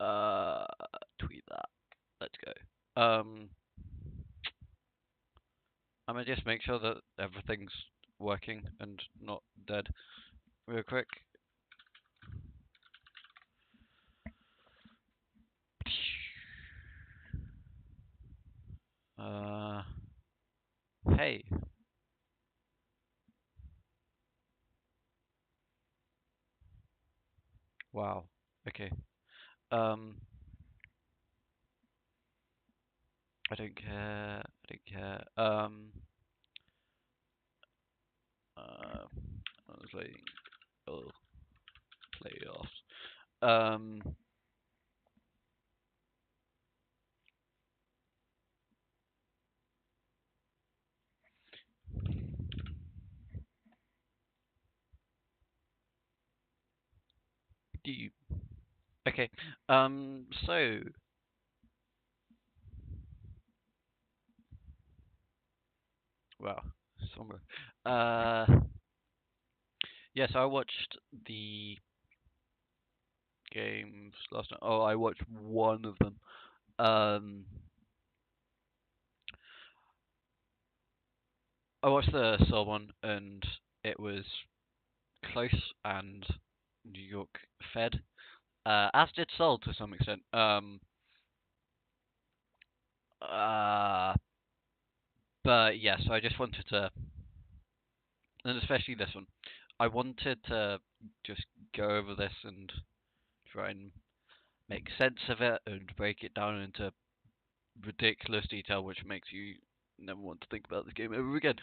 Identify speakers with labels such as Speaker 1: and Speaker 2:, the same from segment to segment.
Speaker 1: Uh, tweet that. Let's go. I'm gonna just make sure that everything's working and not dead real quick. Hey. Wow. Okay. Um, I don't care. I don't care. I was like, oh, playoffs. Do you? Okay. So, wow, somewhere. Yes, I watched the games last night. Oh, I watched one of them. Um, I watched the Seoul one, and it was close, and New York fed. As did Seoul to some extent. Uh, but yes, I just wanted to, and especially this one, I wanted to just go over this and try and make sense of it and break it down into ridiculous detail, which makes you never want to think about this game ever again.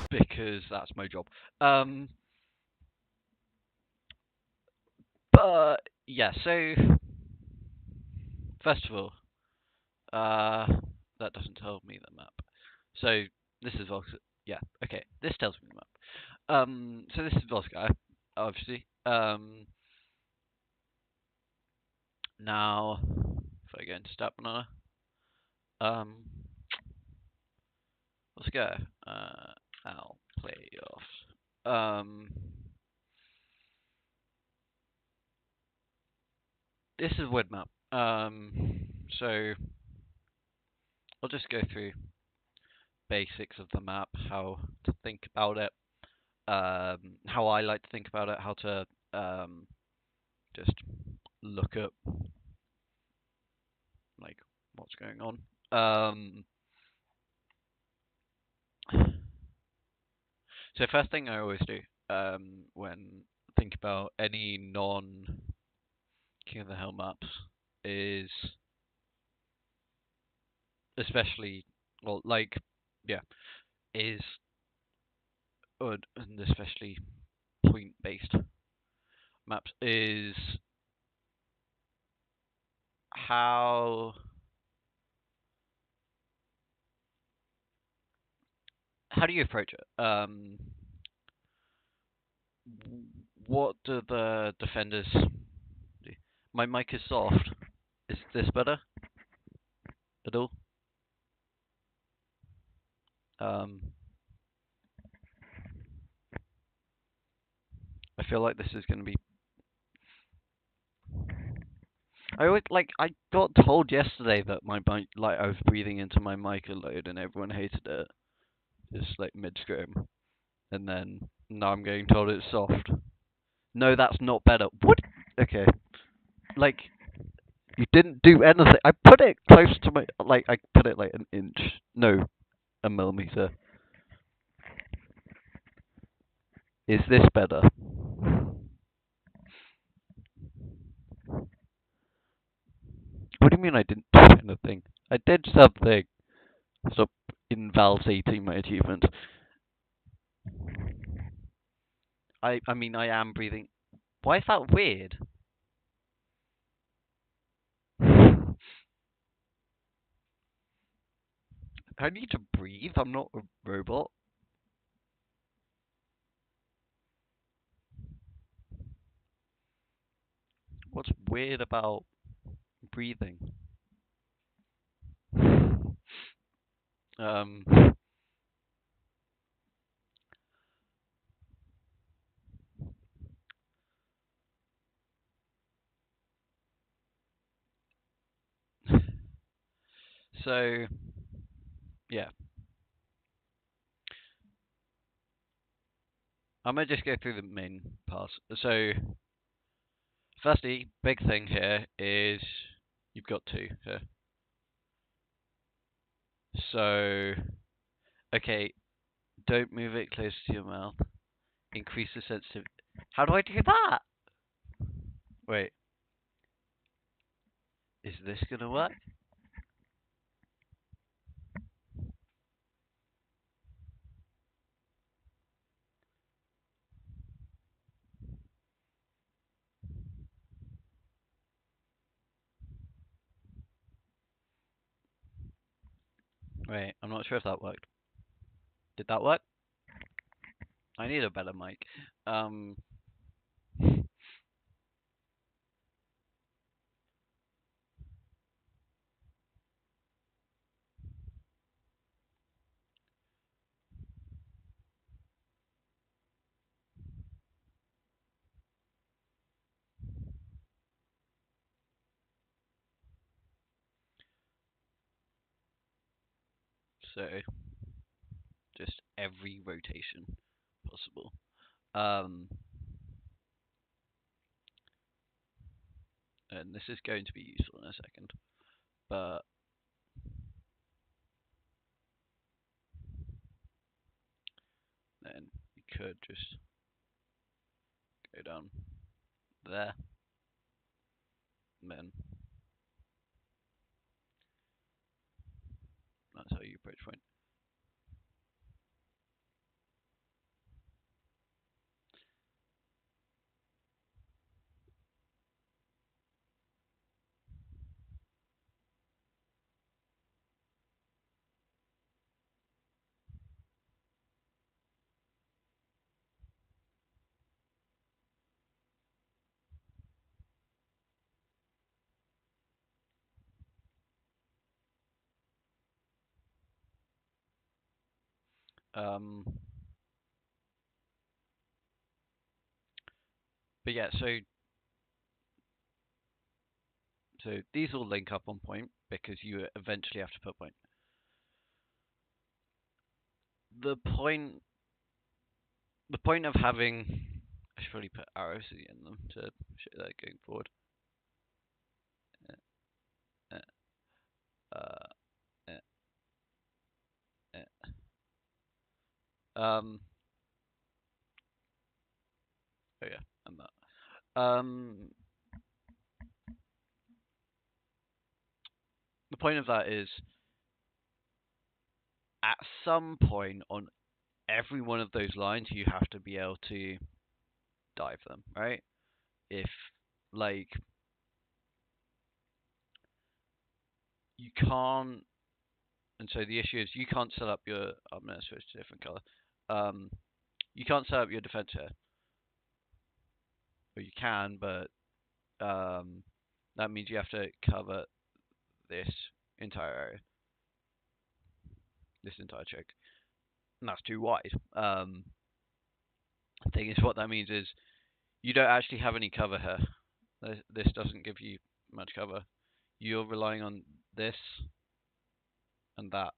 Speaker 1: Because that's my job. But yeah, so first of all, uh, that doesn't tell me the map. So this is Volskaya. Yeah, okay, this tells me the map. So this is Volskaya, obviously. Now, if I go into Stat Banana, um, let's go. I'll playoffs. This is a word map. So I'll just go through basics of the map, how to think about it, how I like to think about it, how to just look at like what's going on. So first thing I always do when think about any non King of the Hill maps is especially well like yeah is and especially point based maps is how do you approach it? What do the defenders do? My mic is soft. Is this better at all? Um, I feel like this is going to be. I always like. I got told yesterday that my mic, like, I was breathing into my mic a load, and everyone hated it. Just like mid scream, and then now I'm getting told it's soft. No, that's not better. What? Okay. Like, you didn't do anything. I put it close to my, like, I put it like an inch. No, a millimeter. Is this better? What do you mean I didn't do anything? I did something. Stop invalidating my achievement. I mean, I am breathing. Why is that weird? I need to breathe. I'm not a robot. What's weird about breathing? Um, So, yeah. I'm gonna just go through the main parts. So, firstly, big thing here is you've got two here. So, okay, don't move it close to your mouth. Increase the sensitivity. How do I do that? Wait, is this gonna work? Wait, I'm not sure if that worked. Did that work? I need a better mic. So, just every rotation possible. And this is going to be useful in a second, but then you could just go down there, and then that's how you approach point. Um, but yeah, so these all link up on point because you eventually have to put point. The point, the point of having, I should probably put arrows in them to show that going forward. Uh, uh, uh, um, oh yeah, and that. The point of that is, at some point on every one of those lines, you have to be able to dive them, right? If, like, you can't, and so the issue is you can't set up your, I'm going to switch to a different color. You can't set up your defense here. Or you can, but that means you have to cover this entire area, this entire choke, and that's too wide. Thing is, what that means is you don't actually have any cover here. This doesn't give you much cover. You're relying on this and that.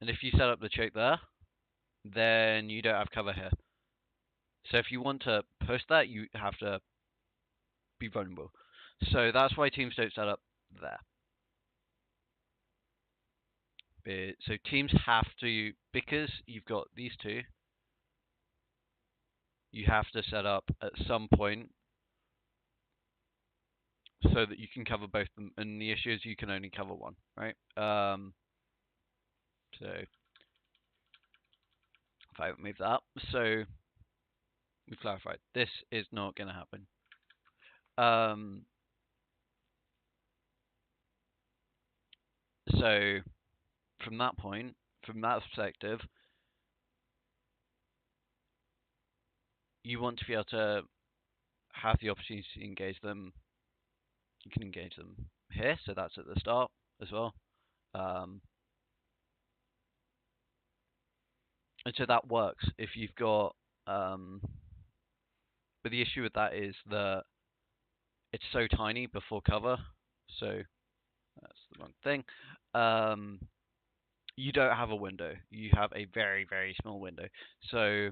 Speaker 1: And if you set up the choke there, then you don't have cover here. So if you want to push that, you have to be vulnerable. So that's why teams don't set up there. So teams have to, because you've got these two, you have to set up at some point so that you can cover both of them. And the issue is you can only cover one, right? So if I move that, so we've clarified this is not going to happen. So from that point, from that perspective, you want to be able to have the opportunity to engage them. You can engage them here, so that's at the start as well. And so that works if you've got, but the issue with that is that it's so tiny before cover. So that's the wrong thing. You don't have a window. You have a very, very small window. So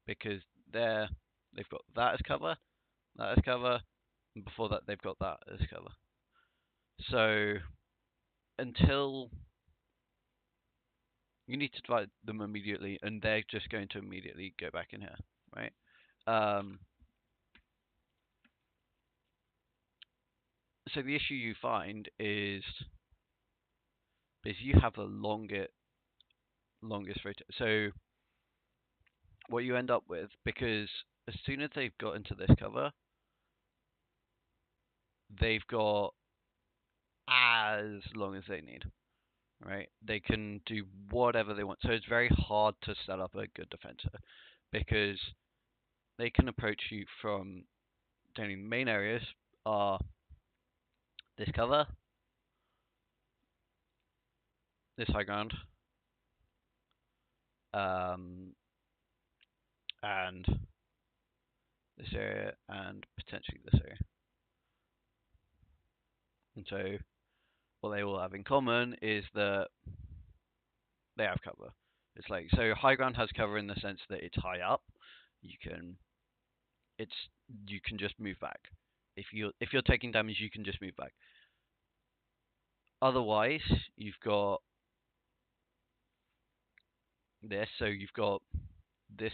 Speaker 1: because they've got that as cover, that as cover, and before that they've got that as cover. So until you need to divide them immediately, and they're just going to immediately go back in here, right? So the issue you find is you have the longest rotation. So what you end up with, because as soon as they've got into this cover, they've got as long as they need, right? They can do whatever they want. So it's very hard to set up a good defender because they can approach you from the main areas are this cover, this high ground, and this area, and potentially this area. And so what they all have in common is that they have cover. It's like, so high ground has cover in the sense that it's high up. You can just move back. If you're taking damage, you can just move back. Otherwise, you've got this. So you've got this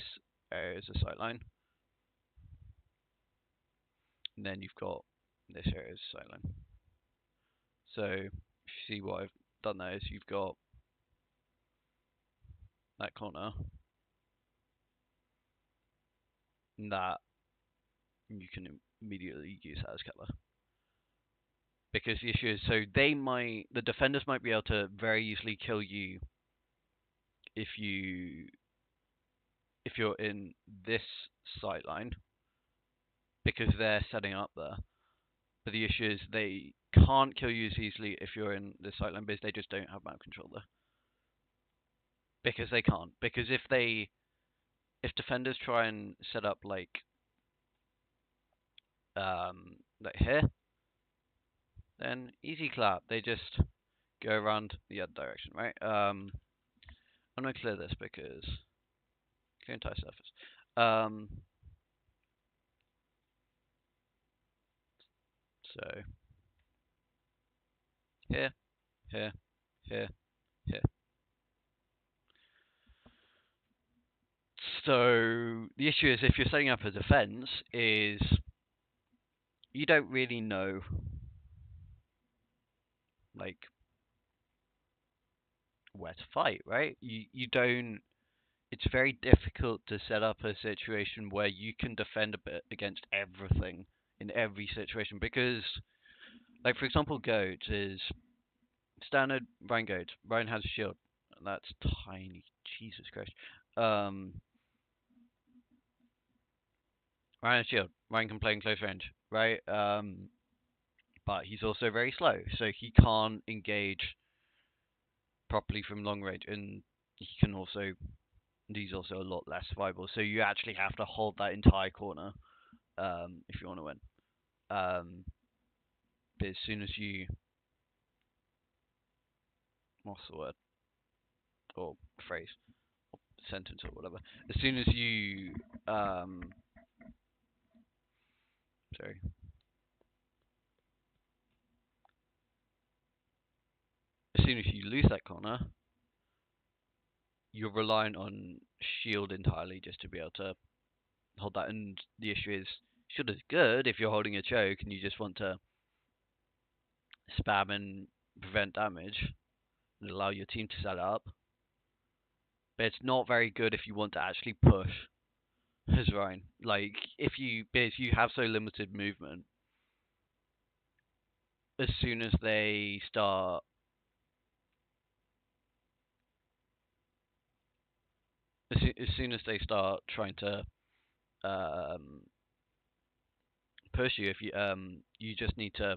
Speaker 1: area as a sightline, and then you've got this area as a sightline. So if you see what I've done there is you've got that corner, and that you can immediately use that as cover. Because the issue is, so the defenders might be able to very easily kill you if you're in this sight line, because they're setting up there. But the issue is they can't kill you as easily if you're in this sight line because they just don't have map control there. Because they can't. Because if defenders try and set up like here, then easy clap. They just go around the other direction, right? I'm gonna clear this because clear entire surface. So here, here, here, here. So the issue is if you're setting up a defense, is you don't really know like where to fight, right? You don't. It's very difficult to set up a situation where you can defend a bit against everything in every situation because, like for example, Goat is standard Ryan Goat. Ryan has a shield, and that's tiny. Jesus Christ. Ryan has a shield. Ryan can play in close range, right? But he's also very slow, so he can't engage properly from long range, and he's also a lot less viable. So you actually have to hold that entire corner if you want to win. But as soon as you, what's the word, or phrase, or sentence, or whatever, as soon as you, sorry, as soon as you lose that corner, you're reliant on shield entirely just to be able to hold that. And the issue is, shield is good if you're holding a choke and you just want to spam and prevent damage and allow your team to set up. But it's not very good if you want to actually push as Ryan. Like because you have so limited movement, as soon as they start as soon as they start trying to push you, if you just need to,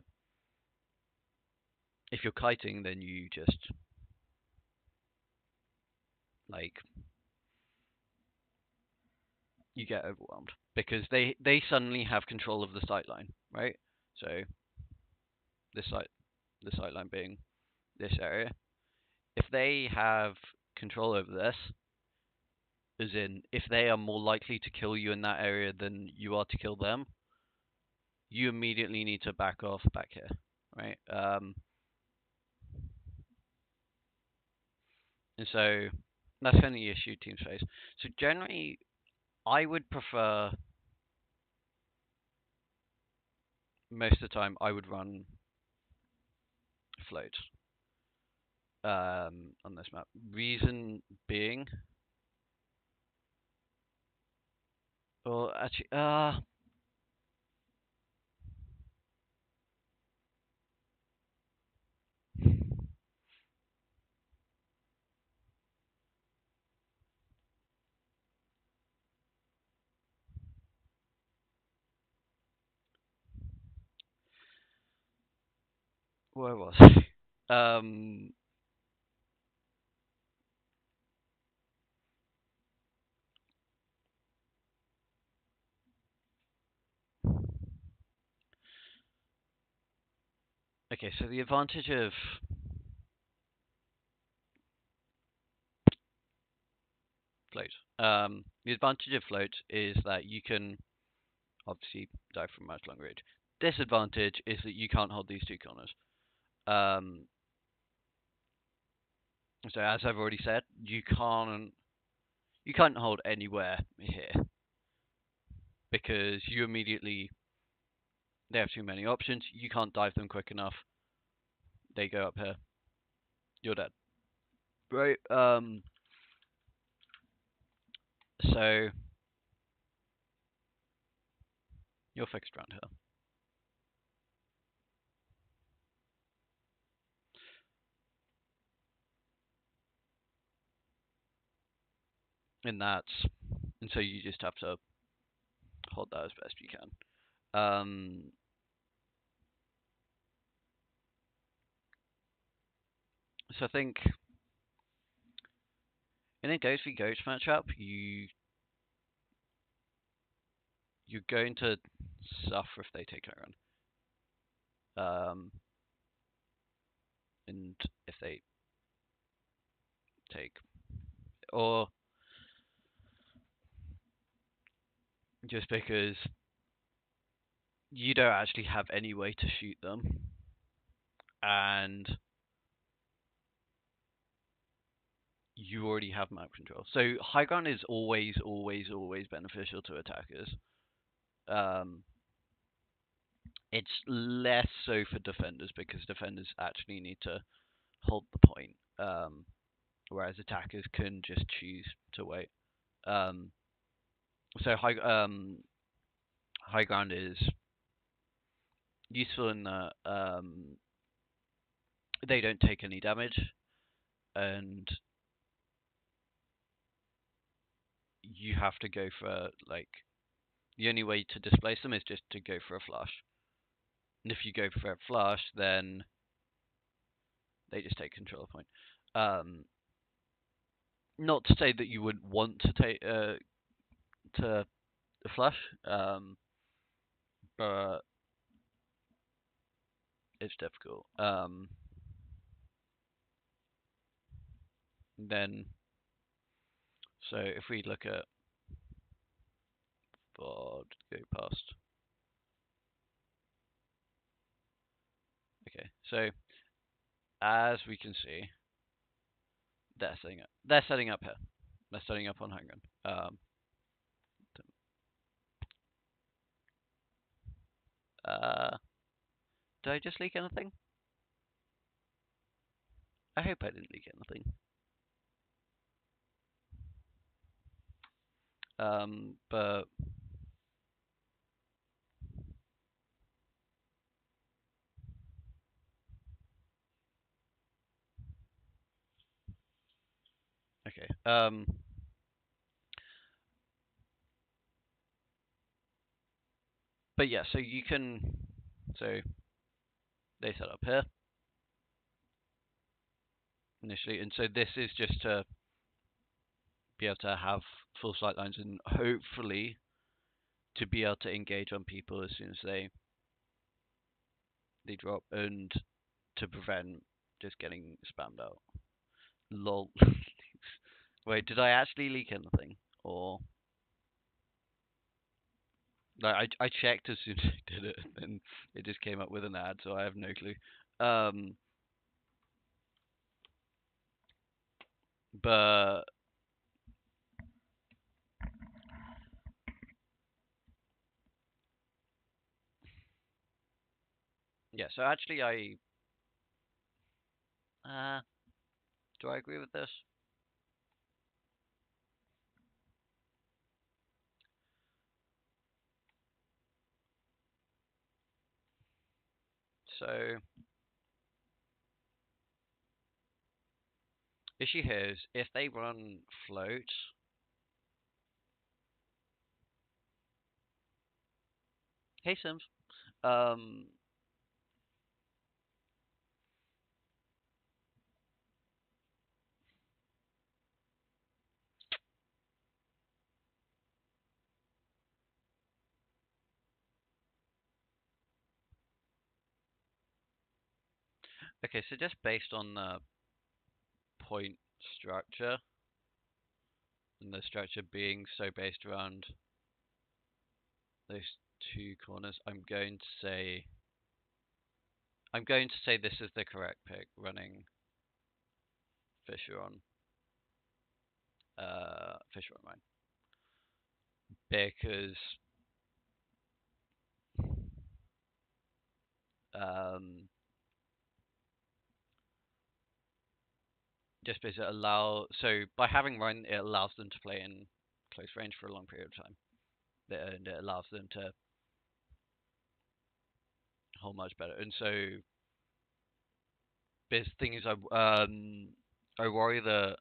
Speaker 1: if you're kiting, then you just like you get overwhelmed because they suddenly have control of the sight line, right? So this side, the sightline being this area. If they have control over this, as in if they are more likely to kill you in that area than you are to kill them, you immediately need to back off back here, right? And so that's kind of the issue teams face. So generally, I would prefer, most of the time, I would run float on this map. Reason being, well, actually, where was I? Okay, so the advantage of float. The advantage of float is that you can obviously dive from much longer range. Disadvantage is that you can't hold these two corners. So as I've already said, you can't hold anywhere here because you immediately they have too many options. You can't dive them quick enough. They go up here. You're dead. Right. So you're fixed around here. And so you just have to hold that as best you can. So I think in a Ghost v Ghost matchup, you're going to suffer if they take Iron. And if they take, or just because you don't actually have any way to shoot them, and you already have map control. So high ground is always beneficial to attackers. It's less so for defenders because defenders actually need to hold the point, whereas attackers can just choose to wait. So high ground is useful in that they don't take any damage, and you have to go for like the only way to displace them is just to go for a flush. And if you go for a flush, then they just take control of the point. Not to say that you wouldn't want to take to flush, but it's difficult. Then, so if we look at Vod, go past. Okay, so as we can see, they're setting up. They're setting up here. They're setting up on home run. Did I just leak anything? I hope I didn't leak anything. But okay. But yeah, so you can. So they set up here initially, and so this is just to be able to have full sight lines and hopefully to be able to engage on people as soon as they drop. And to prevent just getting spammed out. Lol. Wait, did I actually leak anything? Or like I checked as soon as I did it, and it just came up with an ad, so I have no clue. Um, but yeah, so actually do I agree with this? So issue here is if they run float. Hey Sims. Um, okay, so just based on the point structure and the structure being so based around those two corners, I'm going to say this is the correct pick, running Fisher on Fisher on mine because um, just because by having run it allows them to play in close range for a long period of time, and it allows them to hold much better. And so this thing is I worry that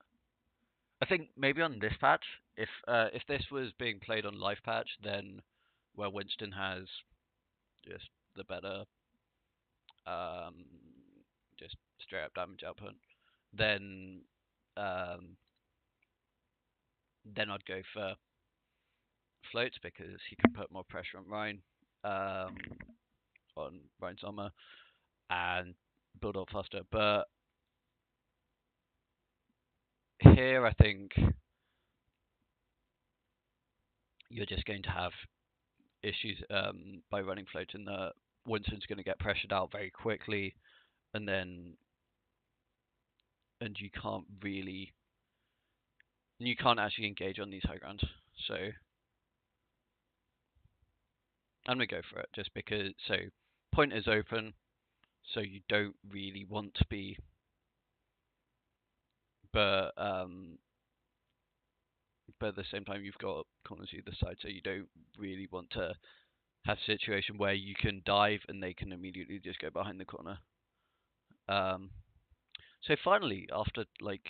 Speaker 1: I think maybe on this patch, if this was being played on live patch, then where Winston has just the better um, just straight up damage output, then um, then I'd go for floats because he can put more pressure on Ryan, on Ryan's armor, and build up faster. But here I think you're just going to have issues by running float, and the Winston's going to get pressured out very quickly, and you can't actually engage on these high grounds. So I'm gonna go for it just because. So point is open, so you don't really want to be, but but at the same time you've got corners either side, so you don't really want to have a situation where you can dive and they can immediately just go behind the corner. So finally, after like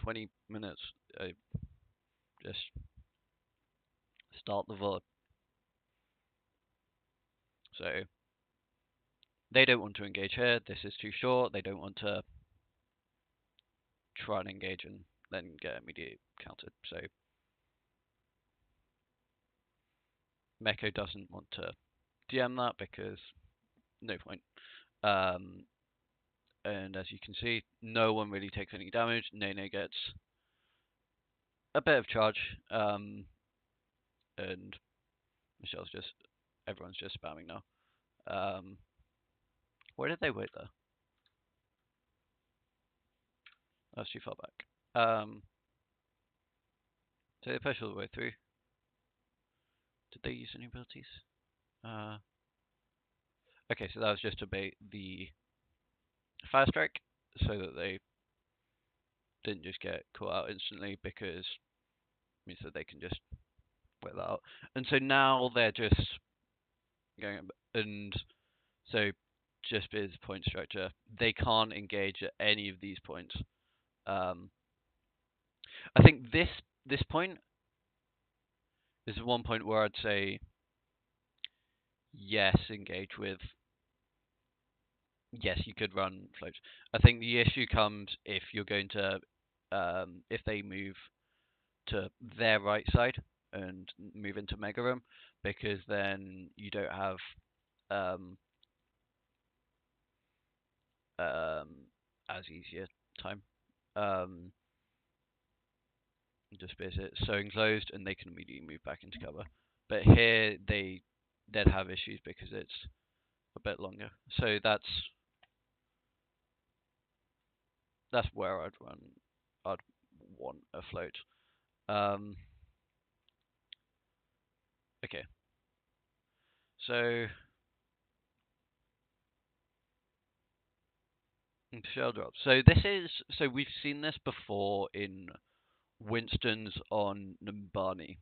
Speaker 1: 20 minutes, I just start the VOD. So they don't want to engage here. This is too short. They don't want to try and engage and then get immediately countered. So Meko doesn't want to DM that because no point. Um, and as you can see, no one really takes any damage. Nene gets a bit of charge, and everyone's just spamming now. Where did they wait there? That's too far back. So they push all the way through. Did they use any abilities? Okay, so that was just to bait the fire strike so that they didn't just get caught out instantly, because it means that they can just wait that out. And so now they're just going, and so just as point structure, they can't engage at any of these points. I think this point is one point where I'd say yes, engage with. Yes, you could run floats. I think the issue comes if you're going to, if they move to their right side and move into Mega Room, because then you don't have, as easier time. Just basically so enclosed, and they can immediately move back into cover. But here they'd have issues because it's a bit longer. So that's where I'd want a float. Okay. So shell drops. So we've seen this before in Winston's on Numbani.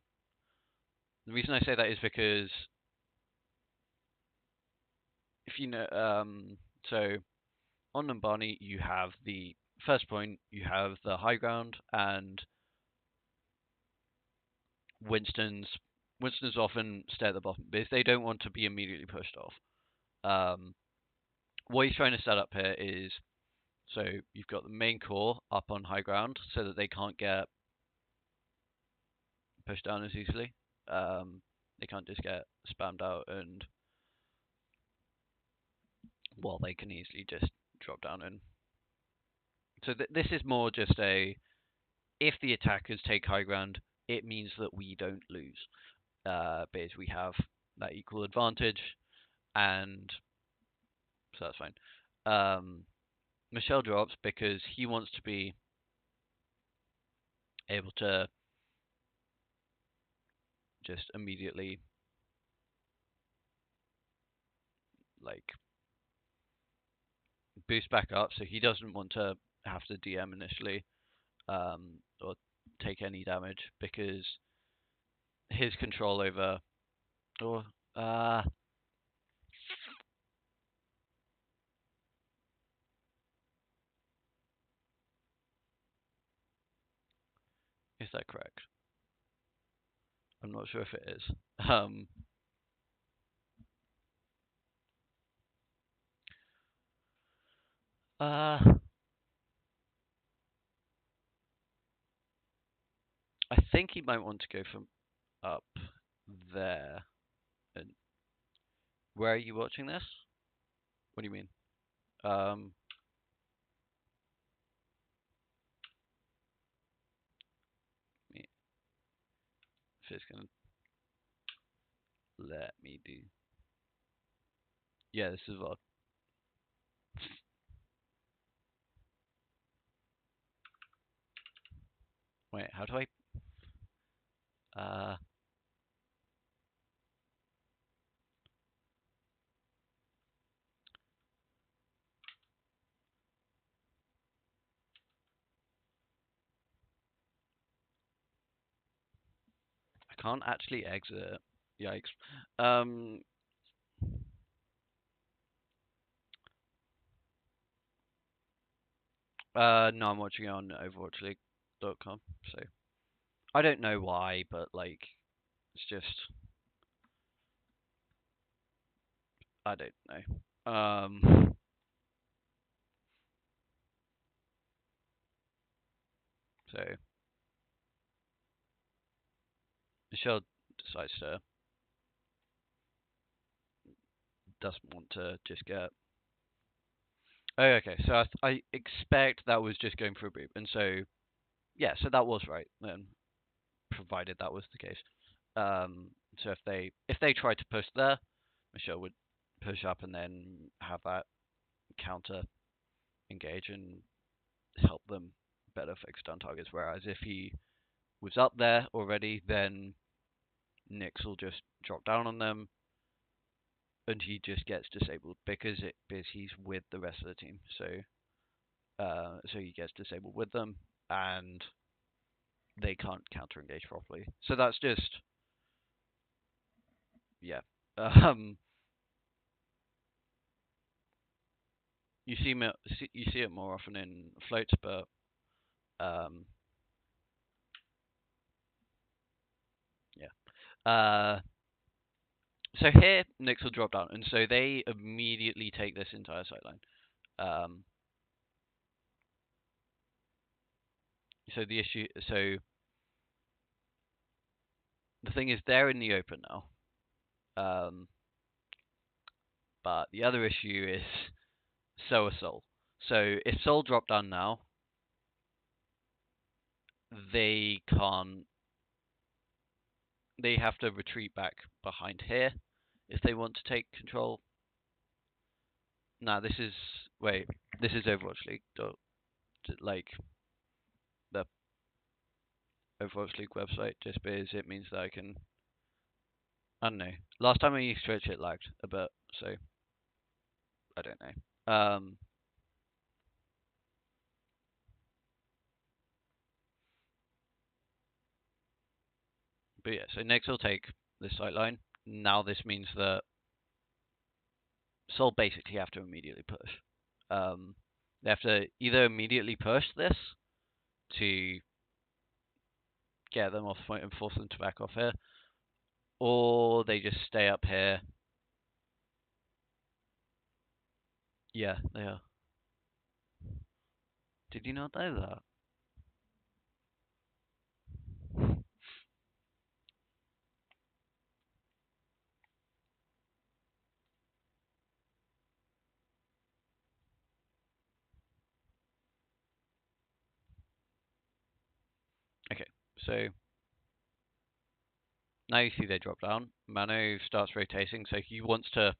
Speaker 1: The reason I say that is because if you know, so on Numbani you have the first point, you have the high ground, and Winston's often stay at the bottom because they don't want to be immediately pushed off. What he's trying to set up here is so you've got the main core up on high ground so that they can't get pushed down as easily. They can't just get spammed out, and well, they can easily just drop down. And so this is more just a if the attackers take high ground, it means that we don't lose because we have that equal advantage, and so that's fine. Michelle drops because he wants to be able to just immediately like boost back up, so he doesn't want to have to DM initially or take any damage because his control over or is that correct? I'm not sure if it is. Uh, I think he might want to go from up there. And where are you watching this? What do you mean? Um, if it's gonna let me do. Yeah, this is what. Wait, how do I? Uh, I can't actually exit it. Yikes. No, I'm watching it on OverwatchLeague.com. So I don't know why, but like, it's just I don't know. So Michelle decides to doesn't want to just get. Oh, okay. So I expect that was just going for a boop, and so yeah, so that was right then, provided that was the case. So if they tried to push there, Michelle would push up and then have that counter engage and help them better fix stun targets. Whereas if he was up there already, then Nyx will just drop down on them, and he just gets disabled because he's with the rest of the team. So he gets disabled with them, and they can't counter engage properly. So that's just yeah. Um, you see it more often in floats, but um, yeah. So here Nyx will drop down, and so they immediately take this entire sideline. Um, so the thing is, they're in the open now. But the other issue is so is Seoul. So if Seoul drop down now, they can't. They have to retreat back behind here if they want to take control. Now this is this is Overwatch League. Like the Overwatch League website, just because it means that I can. I don't know. Last time I used Twitch, it lagged a bit, so I don't know. But yeah, so NYXL will take this sight line. Now this means that Seoul basically have to immediately push. They have to either immediately push this to get them off point and force them to back off here, or they just stay up here. Yeah, they are. Did you not know that? Okay, so now you see they drop down. Mano starts rotating, so he wants to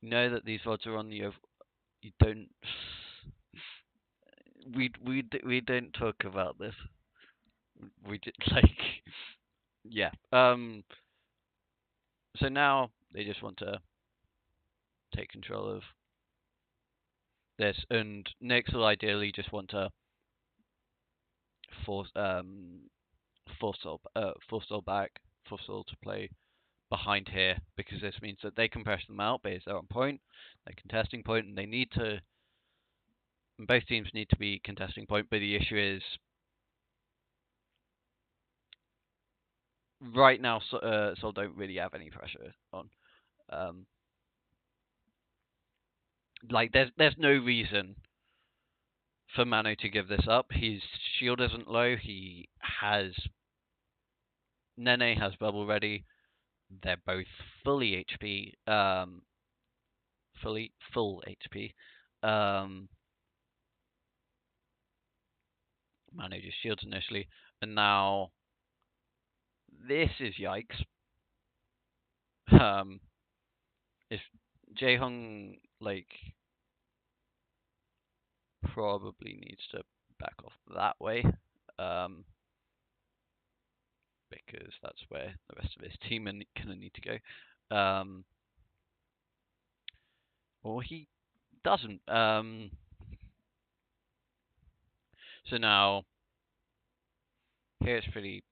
Speaker 1: know that these VODs are on the over. You don't. We don't talk about this. We did like yeah. So now they just want to take control of this, and NYXL will ideally just want to force force Seoul back, force Seoul to play behind here, because this means that they can press them out because they're on point, they're contesting point, and they need to. Both teams need to be contesting point, but the issue is right now Seoul don't really have any pressure on. Um, like there's no reason for Mano to give this up. His shield isn't low. He has Nene has bubble ready. They're both fully HP. Fully full HP. Mano just shields initially, and now this is yikes. If Jaehong like probably needs to back off that way, because that's where the rest of his team are gonna need to go. Or he doesn't. So now here it's pretty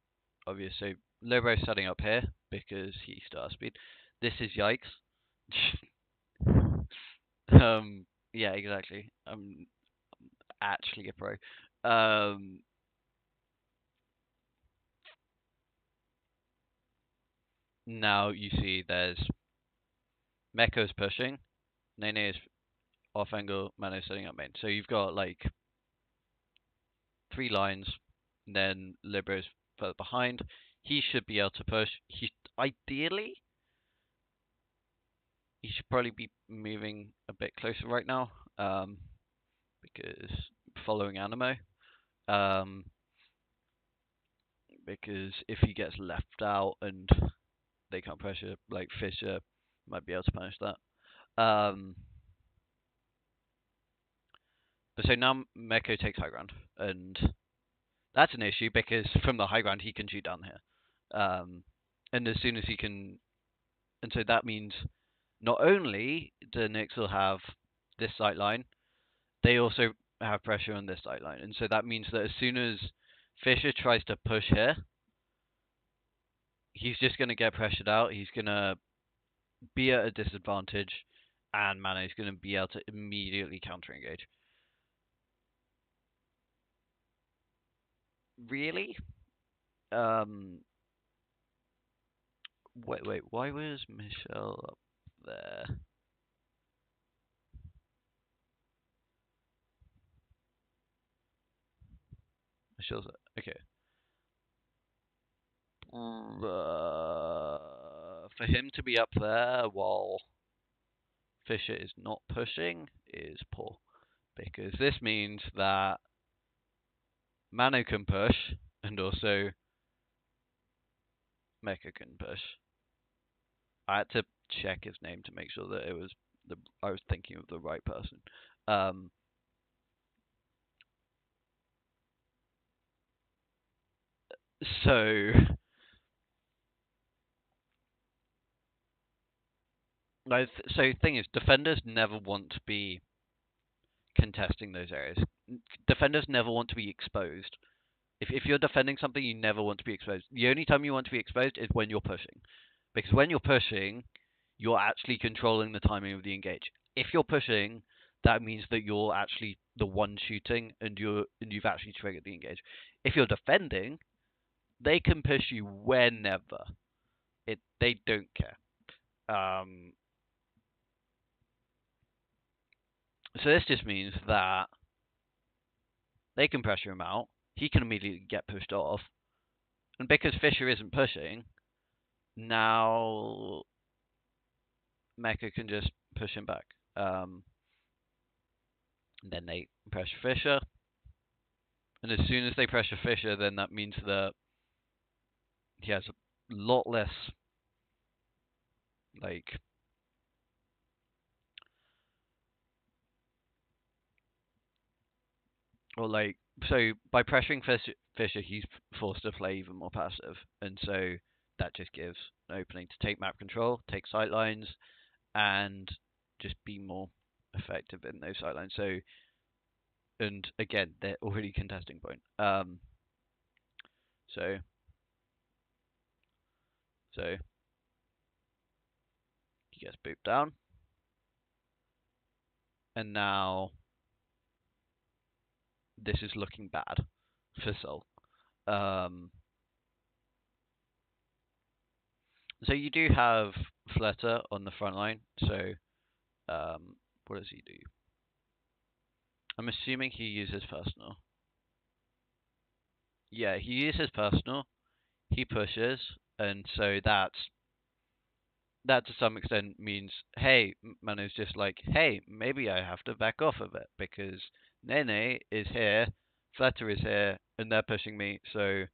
Speaker 1: obvious. So Lobo's setting up here because he's star speed. This is yikes. Yeah, exactly. I'm actually a pro. Now you see there's Mecho's pushing, Nene is off angle, Mano's setting up main. So you've got like 3 lines, and then Libro's further behind. He should be able to push. Ideally, he should probably be moving a bit closer right now, because following Animo, because if he gets left out and they can't pressure, like Fisher might be able to punish that. But so now Meko takes high ground, and that's an issue because from the high ground he can shoot down here. And as soon as he can, and so that means not only do NYXL have this sight line, they also have pressure on this sight line, and so that means that as soon as Fisher tries to push here, he's just going to get pressured out. He's going to be at a disadvantage, and Mano's going to be able to immediately counter engage. Really? Wait, why was Michelle up there? Michelle's okay. For him to be up there while Fisher is not pushing is poor, because this means that Mano can push, and also Mecha can push. I had to check his name to make sure that it was I was thinking of the right person. So so thing is, defenders never want to be contesting those areas. Defenders never want to be exposed. If you're defending something, you never want to be exposed. The only time you want to be exposed is when you're pushing, because when you're pushing, you're actually controlling the timing of the engage. If you're pushing, that means that you're actually the one shooting, and you've actually triggered the engage. If you're defending, they can push you whenever. They don't care. So this just means that they can pressure him out. He can immediately get pushed off, and because Fisher isn't pushing, now Mecha can just push him back. Then they pressure Fisher, and as soon as they pressure Fisher, then that means that he has a lot less, like, or like, so by pressuring Fisher, he's forced to play even more passive, and so that just gives an opening to take map control, take sightlines, and just be more effective in those sightlines. So, and again, they're already contesting point. So he gets booped down, and now this is looking bad for Seoul. So you do have Fletter on the front line. So what does he do? I'm assuming he uses personal. Yeah, he uses personal. He pushes, and so that to some extent means, hey, Manu's just like, hey, maybe I have to back off a bit because Nene is here, Fletter is here, and they're pushing me, so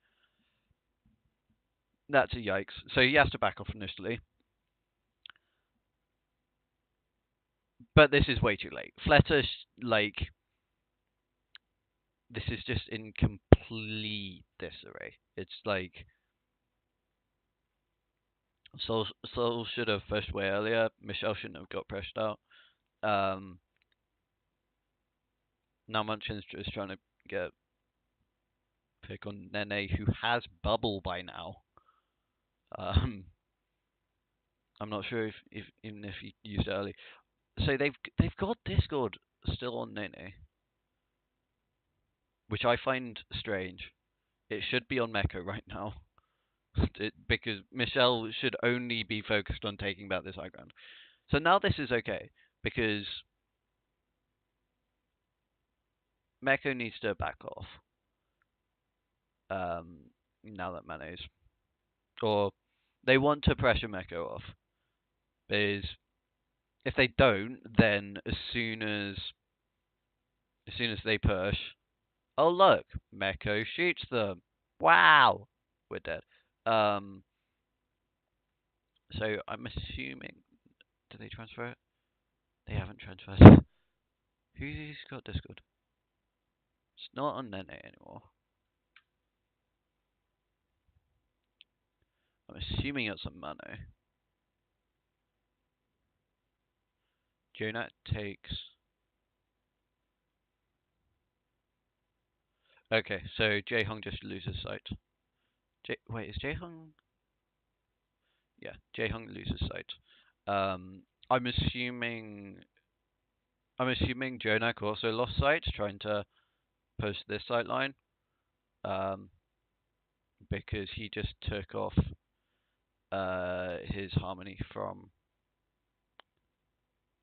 Speaker 1: that's a yikes. So he has to back off initially. But this is way too late. Fletter's like, this is just in complete disarray. It's like Seoul should have pushed way earlier. Michelle shouldn't have got pressured out. Now Munchin's just trying to get pick on Nene, who has bubble by now. I'm not sure if even if he used it early. So they've got Discord still on Nene, which I find strange. It should be on Mecha right now. Because Michelle should only be focused on taking back this high ground. So now this is okay, because Mecha needs to back off. Now that Mano's, or they want to pressure Mecha off, because if they don't, then as soon as they push, oh look, Mecha shoots them. Wow, we're dead. So I'm assuming, did they transfer it? They haven't transferred. Who's got Discord? It's not on Nene anymore. I'm assuming it's on Mano. Jonat takes. Okay, so Jaehong just loses sight. Wait, is Jaehong? Yeah, Jaehong loses sight. I'm assuming Jonak also lost sight, trying to post this sight line. Because he just took off his harmony from,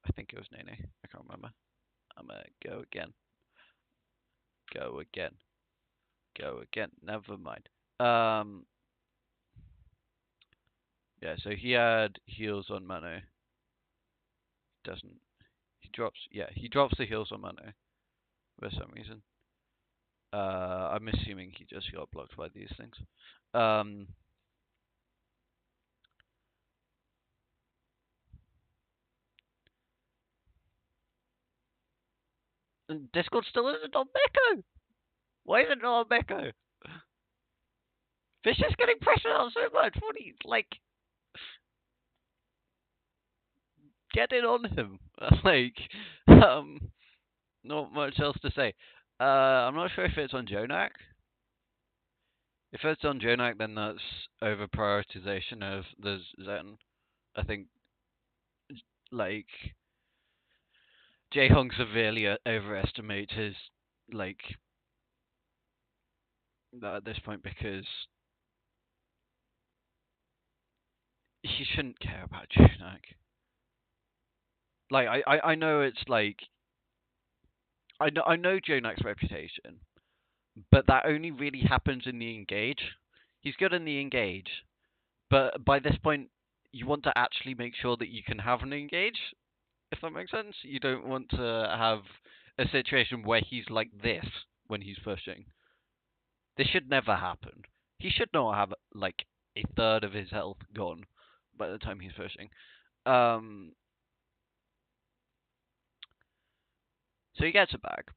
Speaker 1: I think it was Nene. I can't remember. I'm gonna go again. Go again. Go again. Never mind. Yeah, so he had heals on Mano. doesn't. He drops the heals on Mano for some reason. I'm assuming he just got blocked by these things. And Discord still isn't on Meko. Why is it not on Meko? Fish is getting pressured out so much. What do you like? Get it on him. Like, not much else to say. I'm not sure if it's on Jonak. If it's on Jonak, then that's over prioritization of the Zen. I think, like, Jae-Hong severely overestimates his, like, at this point because he shouldn't care about Jonak. Like, I know it's like, I know Jonak's reputation, but that only really happens in the engage. He's good in the engage, but by this point, you want to actually make sure that you can have an engage, if that makes sense. You don't want to have a situation where he's like this when he's pushing. This should never happen. He should not have like a third of his health gone by the time he's pushing. So he gets it back.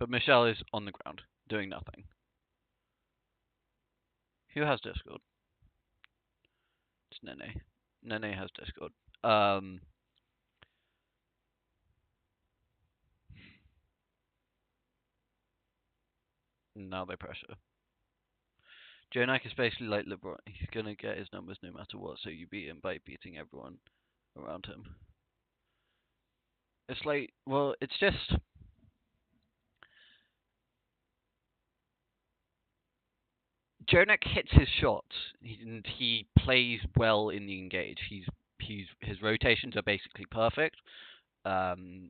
Speaker 1: But Michelle is on the ground, doing nothing. Who has Discord? It's Nene. Nene has Discord. Now they pressure. Jonak is basically like LeBron. He's gonna get his numbers no matter what, so you beat him by beating everyone around him. It's like, well, it's just... Jonak hits his shots, and he plays well in the engage. His rotations are basically perfect, while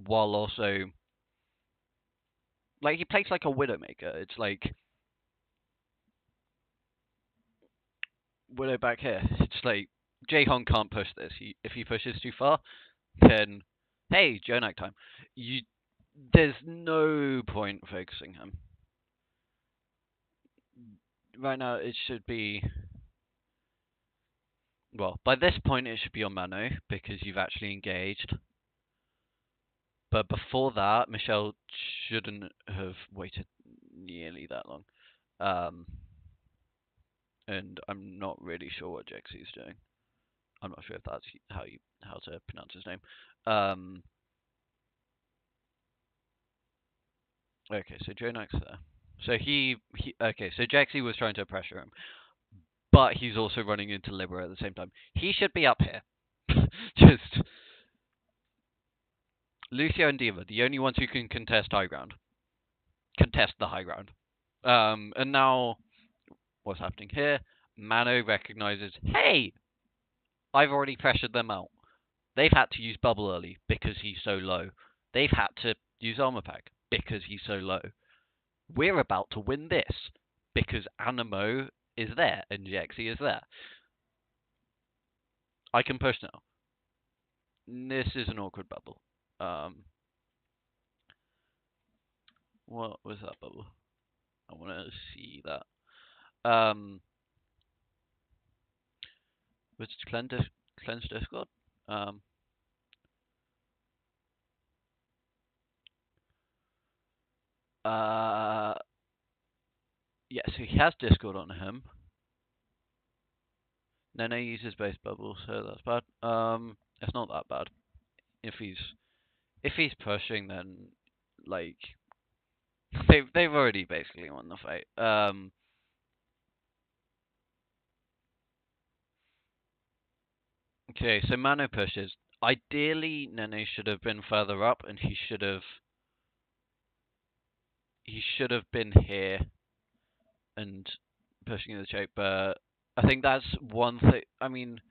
Speaker 1: also, like, he plays like a Widowmaker. It's like, Widow back here. It's like, Jae-Hong can't push this. If he pushes too far, then, hey, Jonak time. There's no point focusing him. Right now, it should be... Well, by this point, it should be on Mano, because you've actually engaged. But before that, Michelle shouldn't have waited nearly that long. And I'm not really sure what Jexy's doing. I'm not sure if that's how to pronounce his name. Okay, so Jonak's there. So so Jexy was trying to pressure him, but he's also running into Libera at the same time. He should be up here. Just Lucio and Diva, the only ones who can contest high ground. Contest the high ground. And now, what's happening here? Mano recognizes, hey, I've already pressured them out. They've had to use bubble early because he's so low. They've had to use armor pack because he's so low. We're about to win this because Animo is there and Jexy is there. I can push now. This is an awkward bubble. What was that bubble? I want to see that. Was it cleanse Discord? Yeah, so he has Discord on him. Nene uses base bubble, so that's bad. It's not that bad. If he's pushing, then like they've already basically won the fight. Okay, so Mano pushes. Ideally, Nene should have been further up, and he should have been here and pushing the shape. But I think that's one thing. I mean,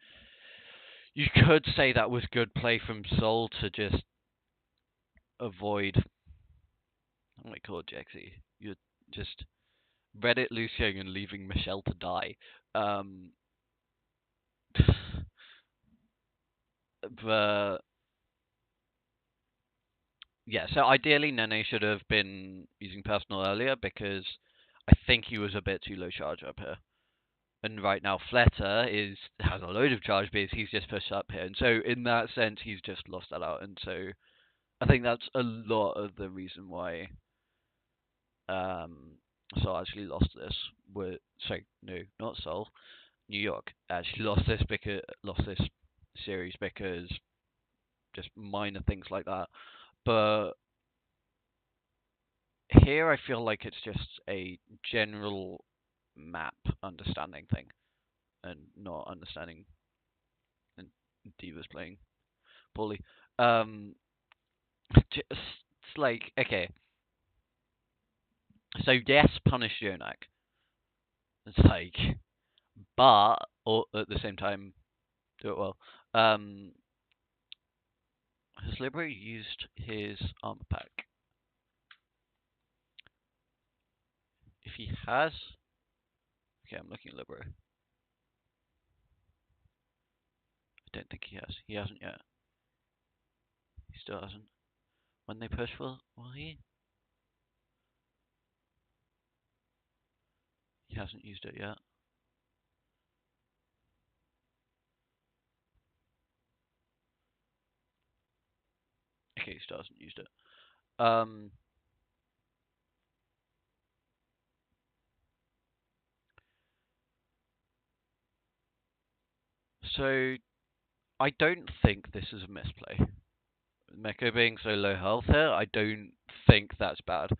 Speaker 1: you could say that was good play from Seoul to just avoid. Oh my god, Jexy, you're just Reddit Lucian and leaving Michelle to die. but yeah, so ideally Nene should have been using personal earlier because I think he was a bit too low charge up here. And right now Fleta has a load of charge because he's just pushed up here. And so in that sense he's just lost that out. And so I think that's a lot of the reason why Seoul actually lost this. Sorry, no, not Seoul. New York actually lost this series because just minor things like that. But here I feel like it's just a general map understanding thing and not understanding and Diva's playing poorly. Just like okay, so yes, punish Yonak. It's like, but or at the same time do it well. Has Libero used his armor pack? If he has, okay, I'm looking at Libero. I don't think he has. He hasn't yet. He still hasn't. When they push, will he? He hasn't used it yet. Okay, he still hasn't used it. So I don't think this is a misplay. Meko being so low health here, I don't think that's bad.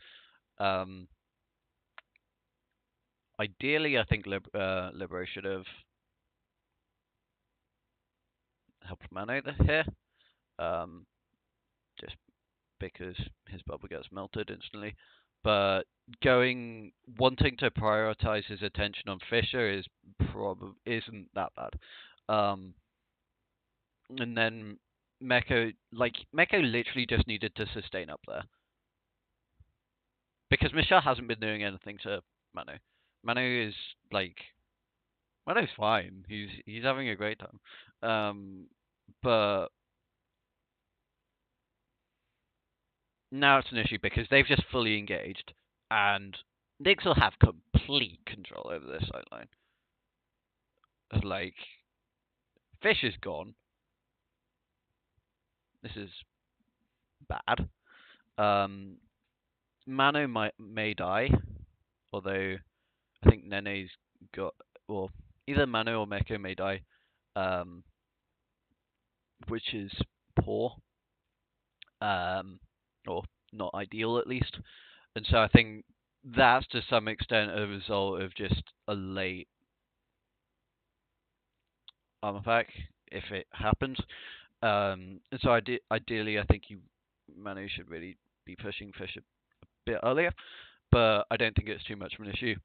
Speaker 1: Ideally, I think Libero should have helped Mano here. Just because his bubble gets melted instantly. But wanting to prioritize his attention on Fisher isn't that bad. And then Meko literally just needed to sustain up there because Michelle hasn't been doing anything to Mano. Mano is like Mano's fine. He's having a great time. But now it's an issue because they've just fully engaged, and NYXL have complete control over this sideline. Like, Fish is gone. This is bad. Mano may die, although I think Nene's got, well, either Mano or Meko may die, which is poor, or not ideal at least. And so I think that's to some extent a result of just a late armor pack, if it happens. And so ideally, I think Manu should really be pushing Fish a bit earlier, but I don't think it's too much of an issue.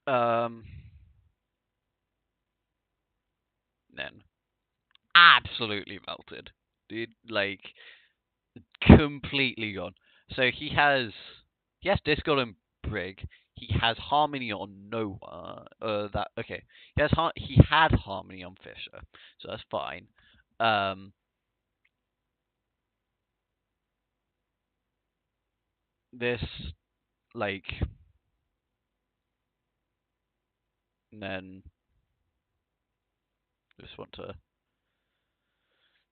Speaker 1: Then absolutely melted, dude. Like completely gone. So he has Discord and Brig. He has Harmony on no that okay. He had Harmony on Fisher, so that's fine. This like and then just want to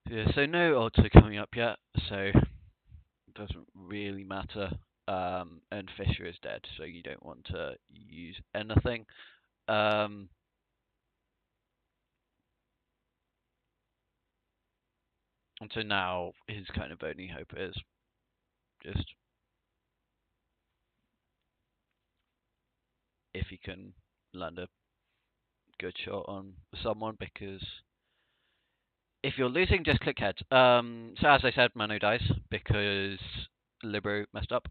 Speaker 1: yeah, so no odds are coming up yet, so it doesn't really matter. And Fisher is dead, so you don't want to use anything. And so now his kind of only hope is just if he can land a good shot on someone, because if you're losing, just click heads. So as I said, Mano dies because Libero messed up.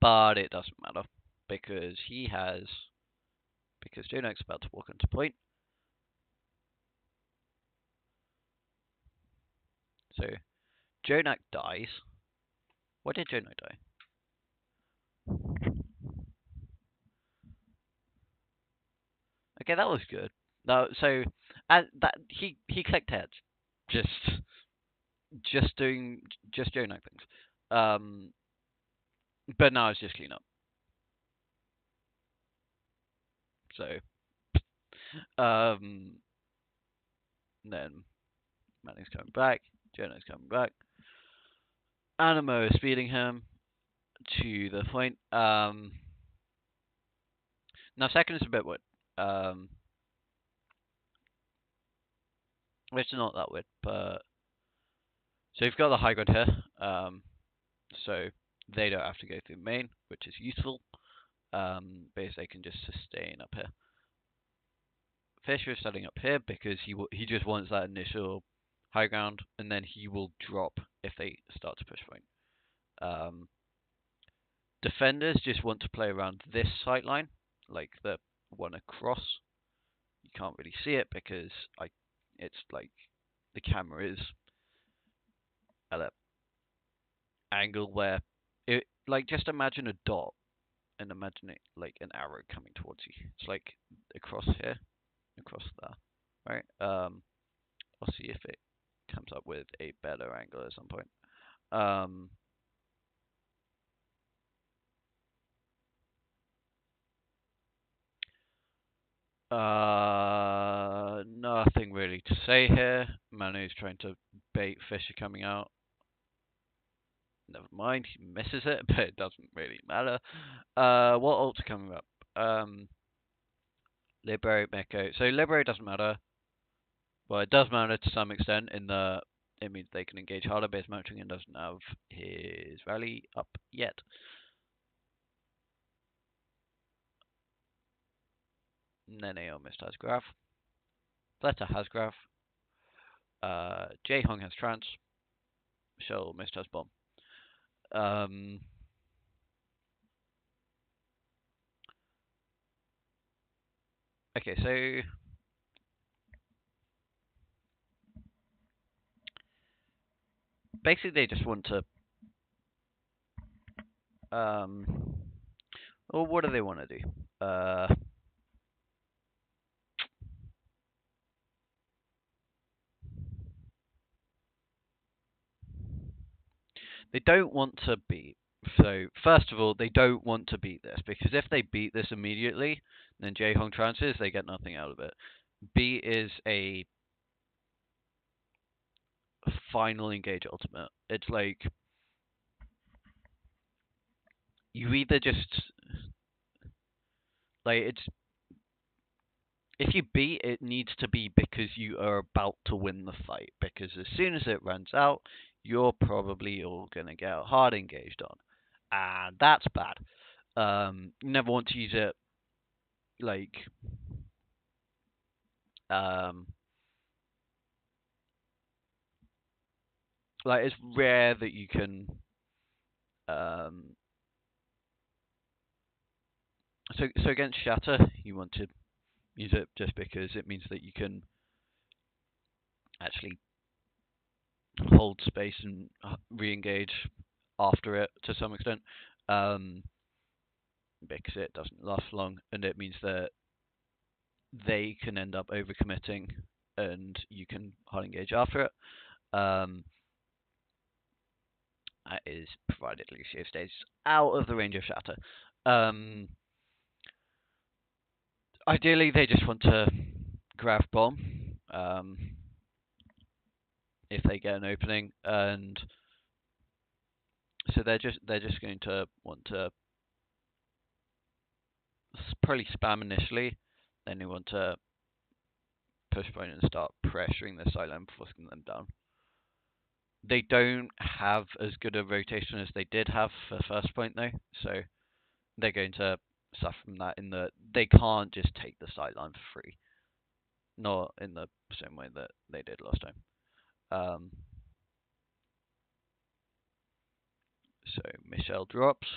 Speaker 1: But it doesn't matter because Jonak's about to walk into point. So Jonak dies. Why did Jonak die? Okay, that was good. No, so that he clicked heads, just just doing like things. Um, but now it's just clean up. So um, then Manning's coming back, Jonah's coming back. Animo is speeding him to the point. Now second is a bit weird. It's not that weird, but so you've got the high ground here. So they don't have to go through main, which is useful. Because they can just sustain up here. Fisher is starting up here because he just wants that initial high ground, and then he will drop if they start to push point. Defenders just want to play around this sight line, like the one across. You can't really see it because it's like the camera is at an angle where it, like, just imagine a dot and imagine it like an arrow coming towards you. It's like across here, across there, right? I'll see if it comes up with a better angle at some point. Nothing really to say here. Manu's trying to bait Fisher coming out. Never mind, he misses it, but it doesn't really matter. What ults are coming up? Liberate Meko. So Liberate doesn't matter. Well, it does matter to some extent in the it means they can engage harder. Base Mountain doesn't have his rally up yet. Nene almost has Graph. Fleta has Graph. Jaehong has Trance. Michelle almost has Bomb. Okay, so basically they just want to well, what do they want to do? They don't want to beat. So first of all, they don't want to beat this because if they beat this immediately, then Jaehong trances, they get nothing out of it. B is a final engage ultimate. It's like you either just like it's if you beat it needs to be because you are about to win the fight because as soon as it runs out, you're probably all gonna get hard engaged on, and that's bad. You never want to use it like like it's rare that you can so against Shatter you want to use it just because it means that you can actually hold space and re-engage after it to some extent because it doesn't last long and it means that they can end up overcommitting and you can hard engage after it. That is provided Lucio stays out of the range of Shatter. Ideally, they just want to grab Bomb if they get an opening, and so they're just going to want to probably spam initially. Then they want to push point and start pressuring the sideline, forcing them down. They don't have as good a rotation as they did have for first point though, so they're going to suffer from that in that they can't just take the sideline for free. Not in the same way that they did last time. So Michelle drops.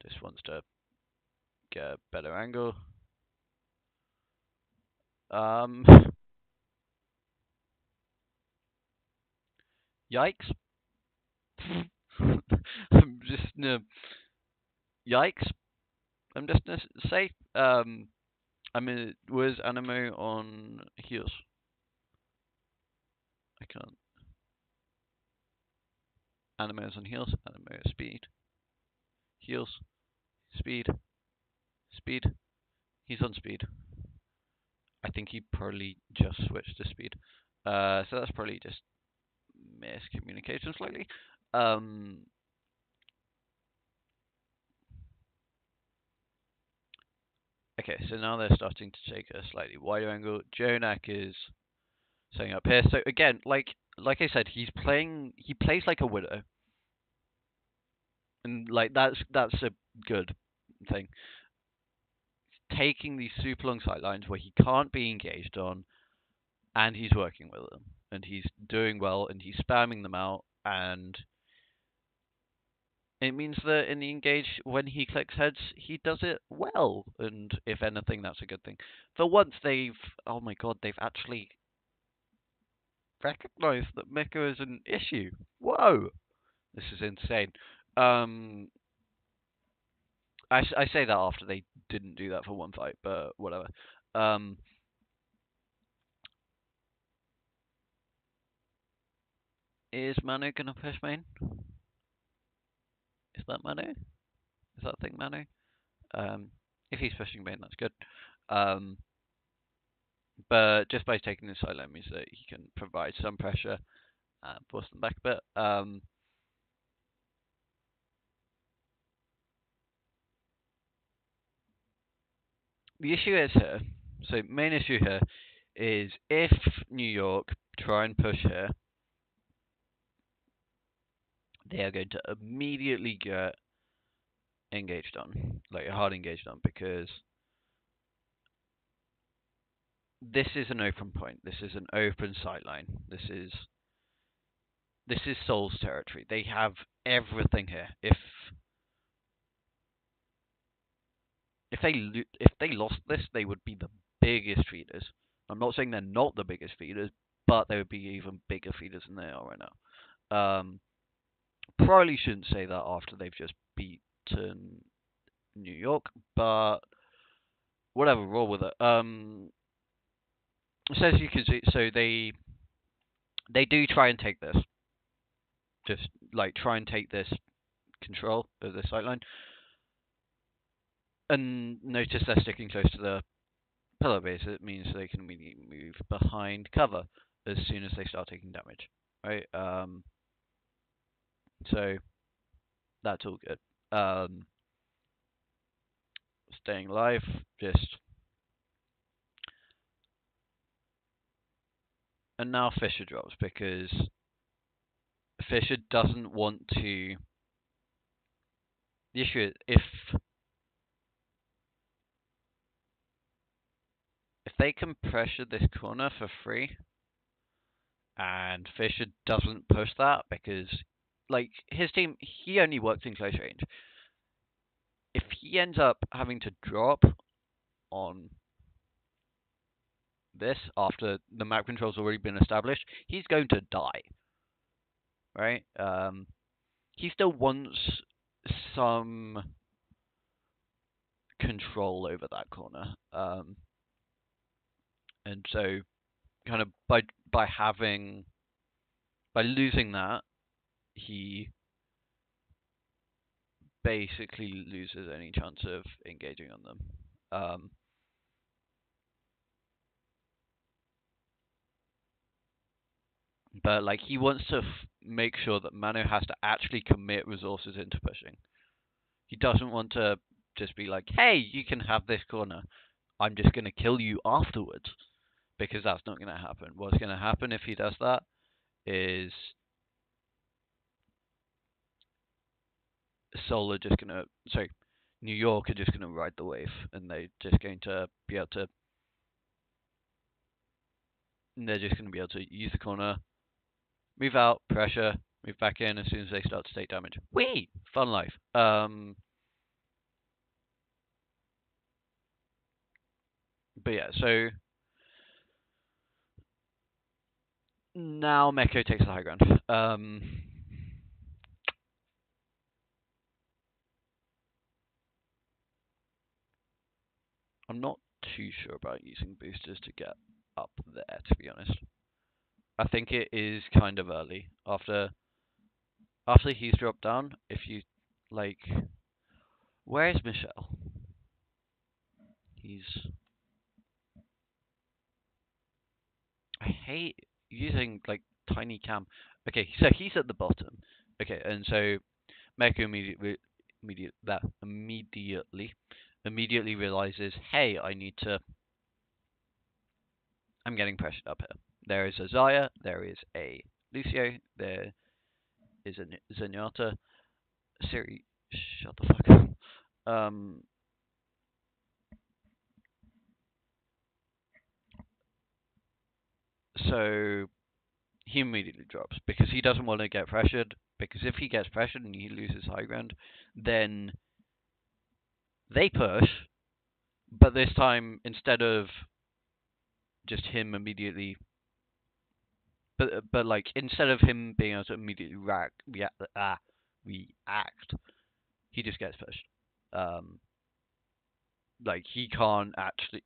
Speaker 1: Just wants to get a better angle. Yikes. I'm just gonna... Yikes. I'm just gonna say, I mean, was Animo on heels? I can't. Animo is on heels. Animo is speed. Heels. Speed. Speed. He's on speed. I think he probably just switched to speed. So that's probably just miscommunication slightly. Um, okay, so now they're starting to take a slightly wider angle. Jonak is setting up here. So again, like I said, he plays like a widow, and like that's a good thing. Taking these super long sight lines where he can't be engaged on, and he's working with them, and he's doing well, and he's spamming them out, and it means that in the engage, when he clicks heads, he does it well, and if anything, that's a good thing. For once, oh my god, they've actually recognized that Mika is an issue. Whoa, this is insane. Um, I say that after they didn't do that for one fight, but whatever. Um, is Manu gonna push main? Is that Manu? Is that thing Manu? If he's pushing main, that's good. But just by taking the sideline means that he can provide some pressure and force them back a bit. The issue is here. So main issue here is if New York try and push here, they are going to immediately get engaged on, like hard engaged on, because this is an open point. This is an open sideline. This is Seoul's territory. They have everything here. If they lost this, they would be the biggest feeders. I'm not saying they're not the biggest feeders, but they would be even bigger feeders than they are right now. Probably shouldn't say that after they've just beaten New York, but whatever, roll with it. So as you can see, so they do try and take this, just like try and take this control of the sightline, and notice they're sticking close to the pillar base. It means they can immediately move behind cover as soon as they start taking damage, right? So that's all good. Staying alive, just and now Fisher drops because Fisher doesn't want to. The issue is if they can pressure this corner for free, and Fisher doesn't push that because, like, his team, he only works in close range. If he ends up having to drop on this after the map control's already been established, he's going to die, right? He still wants some control over that corner, and so kind of by losing that, he basically loses any chance of engaging on them. But like he wants to make sure that Mano has to actually commit resources into pushing. He doesn't want to just be like, "Hey, you can have this corner. I'm just gonna kill you afterwards," because that's not gonna happen. What's gonna happen if he does that is Seoul are just gonna, sorry, New York are just gonna ride the wave, and they're just going to be able to. They're just gonna be able to use the corner, move out, pressure, move back in as soon as they start to take damage. Whee! Fun life. But yeah, so now Meko takes the high ground. I'm not too sure about using boosters to get up there, to be honest. I think it is kind of early. After he's dropped down, if you like, where is Michelle? I hate using like tiny cam. Okay, so he's at the bottom. Okay, and so Mecha immediately realizes, hey, I'm getting pressured up here. There is a Zaya, there is a Lucio, there is a Zenyatta. Siri, shut the fuck up. So he immediately drops because he doesn't want to get pressured. Because if he gets pressured and he loses high ground, then they push. But this time, instead of just him immediately, but like instead of him being able to immediately react, he just gets pushed. Like he can't actually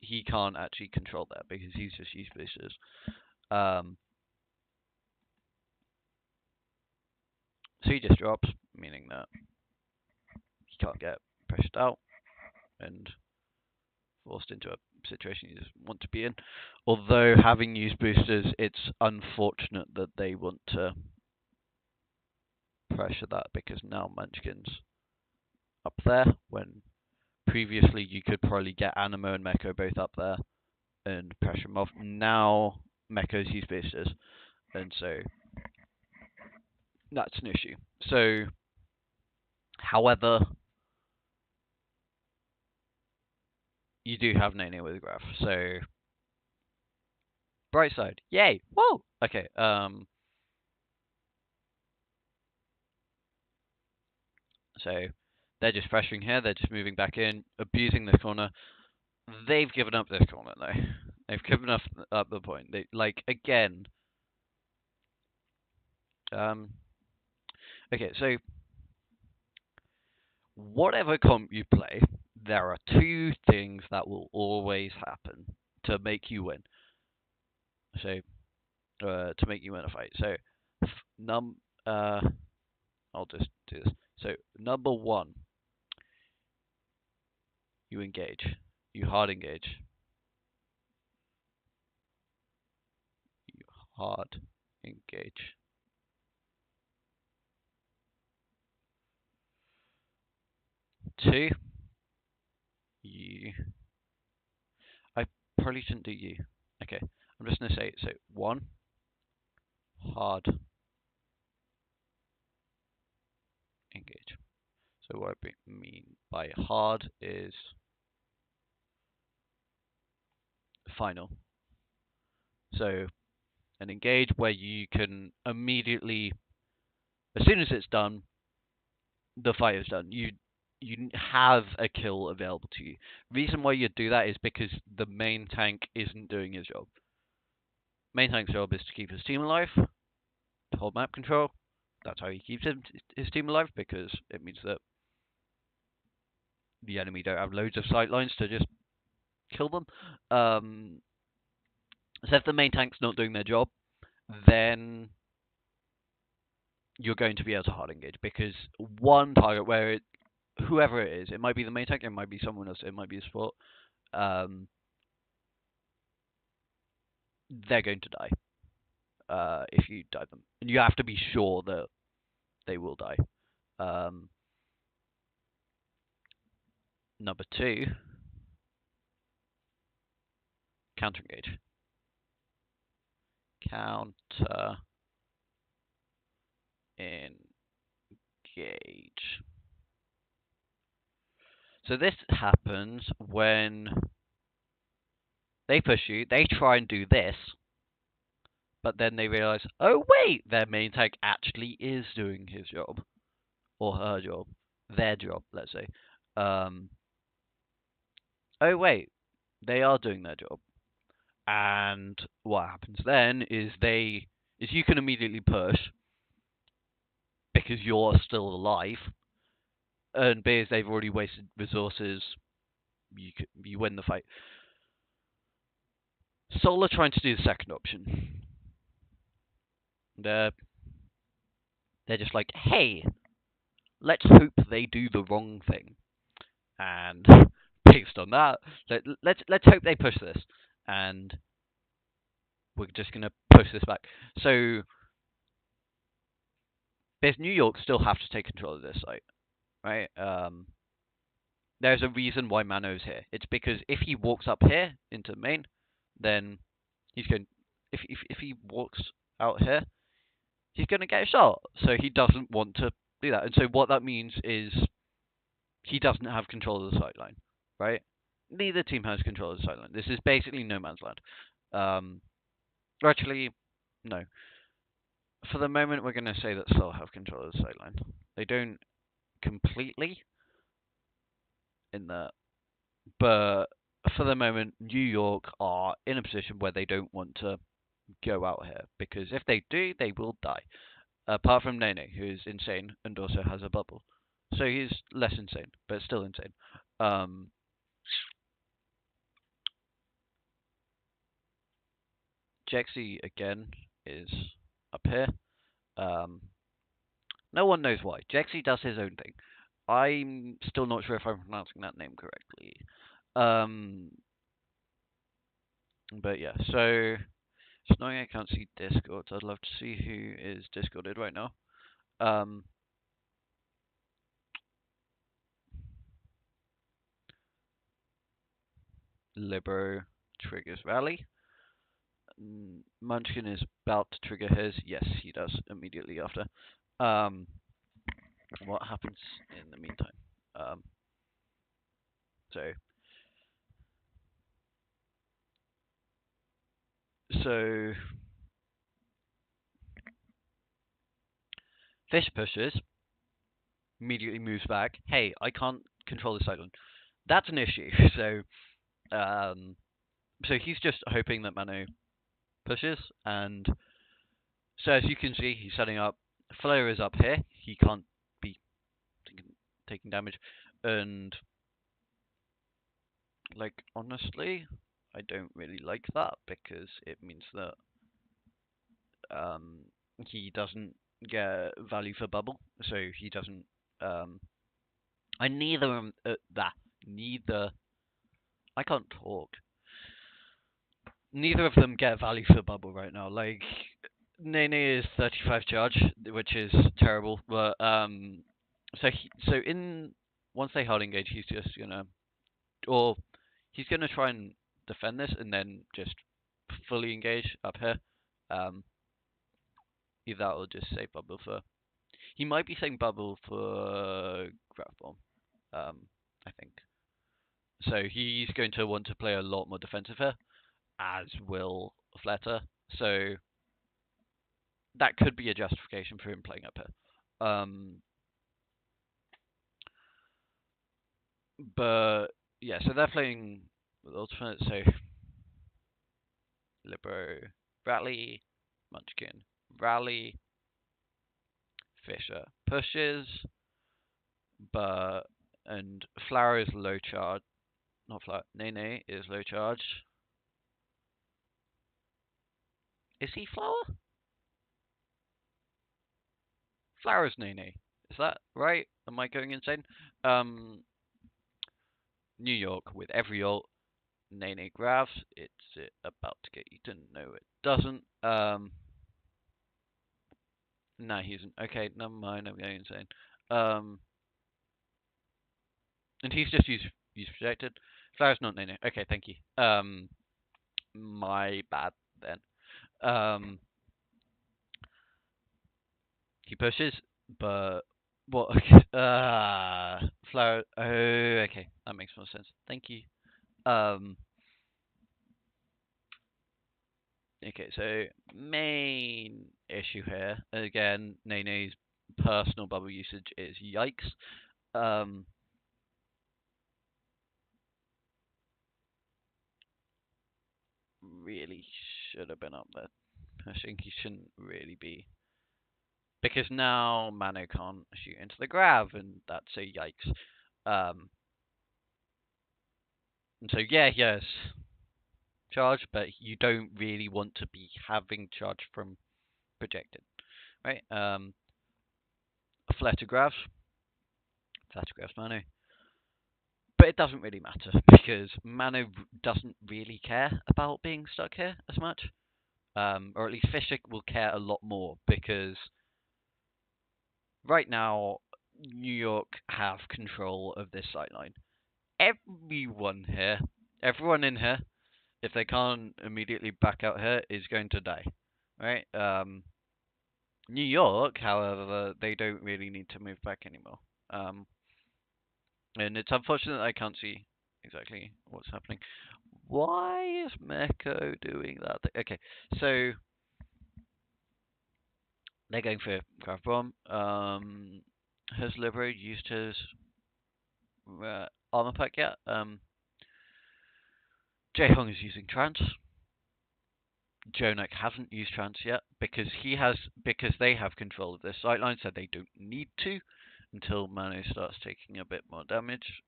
Speaker 1: control that because he's just used boosters. So he just drops, meaning that he can't get pressured out and forced into a situation he doesn't want to be in. Although having used boosters, it's unfortunate that they want to pressure that because now Munchkin's up there when previously you could probably get Animo and Meko both up there and pressure them off. Now Meko's use boosters, and so that's an issue. So, however, you do have Nene with a graph. So, bright side, yay! Whoa! Okay. So they're just pressuring here. They're just moving back in, abusing this corner. They've given up this corner though. They've given up the point. They like again. Okay, so whatever comp you play, there are two things that will always happen to make you win. So, to make you win a fight. So, I'll just do this. So, number one, you engage. You hard engage. You hard engage. Two, you. I probably shouldn't do you. Okay, I'm just gonna say so. One, hard engage. So what I mean by hard is final. So an engage where you can immediately, as soon as it's done, the fight is done. You have a kill available to you. Reason why you do that is because the main tank isn't doing his job. Main tank's job is to keep his team alive, to hold map control. That's how he keeps his team alive, because it means that the enemy don't have loads of sight lines to just kill them. So if the main tank's not doing their job, then you're going to be able to hard engage, because one target where whoever it is, it might be the main tank, it might be someone else, it might be a support, they're going to die if you dive them. And you have to be sure that they will die. Number two, counter engage. Counter engage. So this happens when they push you, they try and do this, but then they realize, oh wait, their main tank actually is doing his job, or her job, their job, let's say. Oh wait, they are doing their job. And what happens then is you can immediately push because you're still alive, and because they've already wasted resources, you win the fight. Seoul are trying to do the second option. They're just like, hey, let's hope they do the wrong thing, and based on that, let's hope they push this, and we're just gonna push this back. So, there's New York still have to take control of this site, right? There's a reason why Mano's here. It's because if he walks up here into Maine, then he's going. If he walks out here, he's going to get a shot. So he doesn't want to do that. And so what that means is he doesn't have control of the sideline, right? Neither team has control of the sideline. This is basically no man's land. Actually, no. For the moment, we're going to say that Seoul have control of the sideline. They don't completely in the, but for the moment, New York are in a position where they don't want to go out here because if they do, they will die. Apart from Nene, who is insane and also has a bubble, so he's less insane, but still insane. Jexy again is up here. No one knows why. Jexy does his own thing. I'm still not sure if I'm pronouncing that name correctly. But yeah, so it's annoying I can't see Discord. I'd love to see who is Discorded right now. Libero triggers rally. Munchkin is about to trigger his. Yes, he does immediately after. What happens in the meantime? So Fish pushes, immediately moves back. Hey, I can't control this island. That's an issue. So he's just hoping that Manu pushes, and so as you can see, he's setting up. Flare is up here. He can't be taking damage, and like honestly, I don't really like that because it means that he doesn't get value for bubble, so he doesn't. And neither neither. I can't talk. Neither of them get value for bubble right now. Like Nene is 35 charge, which is terrible. But so in once they hard engage, he's just gonna, or he's gonna try and defend this and then just fully engage up here. Either that or just save bubble for. He might be saying bubble for graph bomb. I think. So he's going to want to play a lot more defensive here, as will Fletter. So that could be a justification for him playing up here. But yeah, so they're playing with alternate. So Libero, Rally, Munchkin, Rally, Fisher pushes, and Flower is low charge. Not Flower. Nene is low charge. Is he Flower? Flower's Nene. Is that right? Am I going insane? New York with every ult. Nene grabs. It's about to get eaten. No, it doesn't. No, he isn't. Okay, never mind. I'm going insane. And he's just used projected. Flower's not Nene. Okay, thank you. My bad then. He pushes, but what? Flower. Oh, okay, that makes more sense. Thank you. Okay, so main issue here again. Nene's personal bubble usage is yikes. Really should have been up there pushing. He shouldn't really be. Because now Mano can't shoot into the grav, and that's a yikes. And so yeah, yes. charge, but you don't really want to be having charge from projected, right? Fletagraphs Manu, but it doesn't really matter because Manu doesn't really care about being stuck here as much, or at least Fisher will care a lot more because right now New York have control of this sightline. Everyone in here, if they can't immediately back out here, is going to die, right? New York, however, they don't really need to move back anymore. And it's unfortunate that I can't see exactly what's happening. Why is Meko doing that? Okay, so they're going for Craft Bomb. Has Libero used his armor pack yet? Jaehong is using Trance. Jonak hasn't used Trance yet because they have control of this sightline, so they don't need to until Manu starts taking a bit more damage.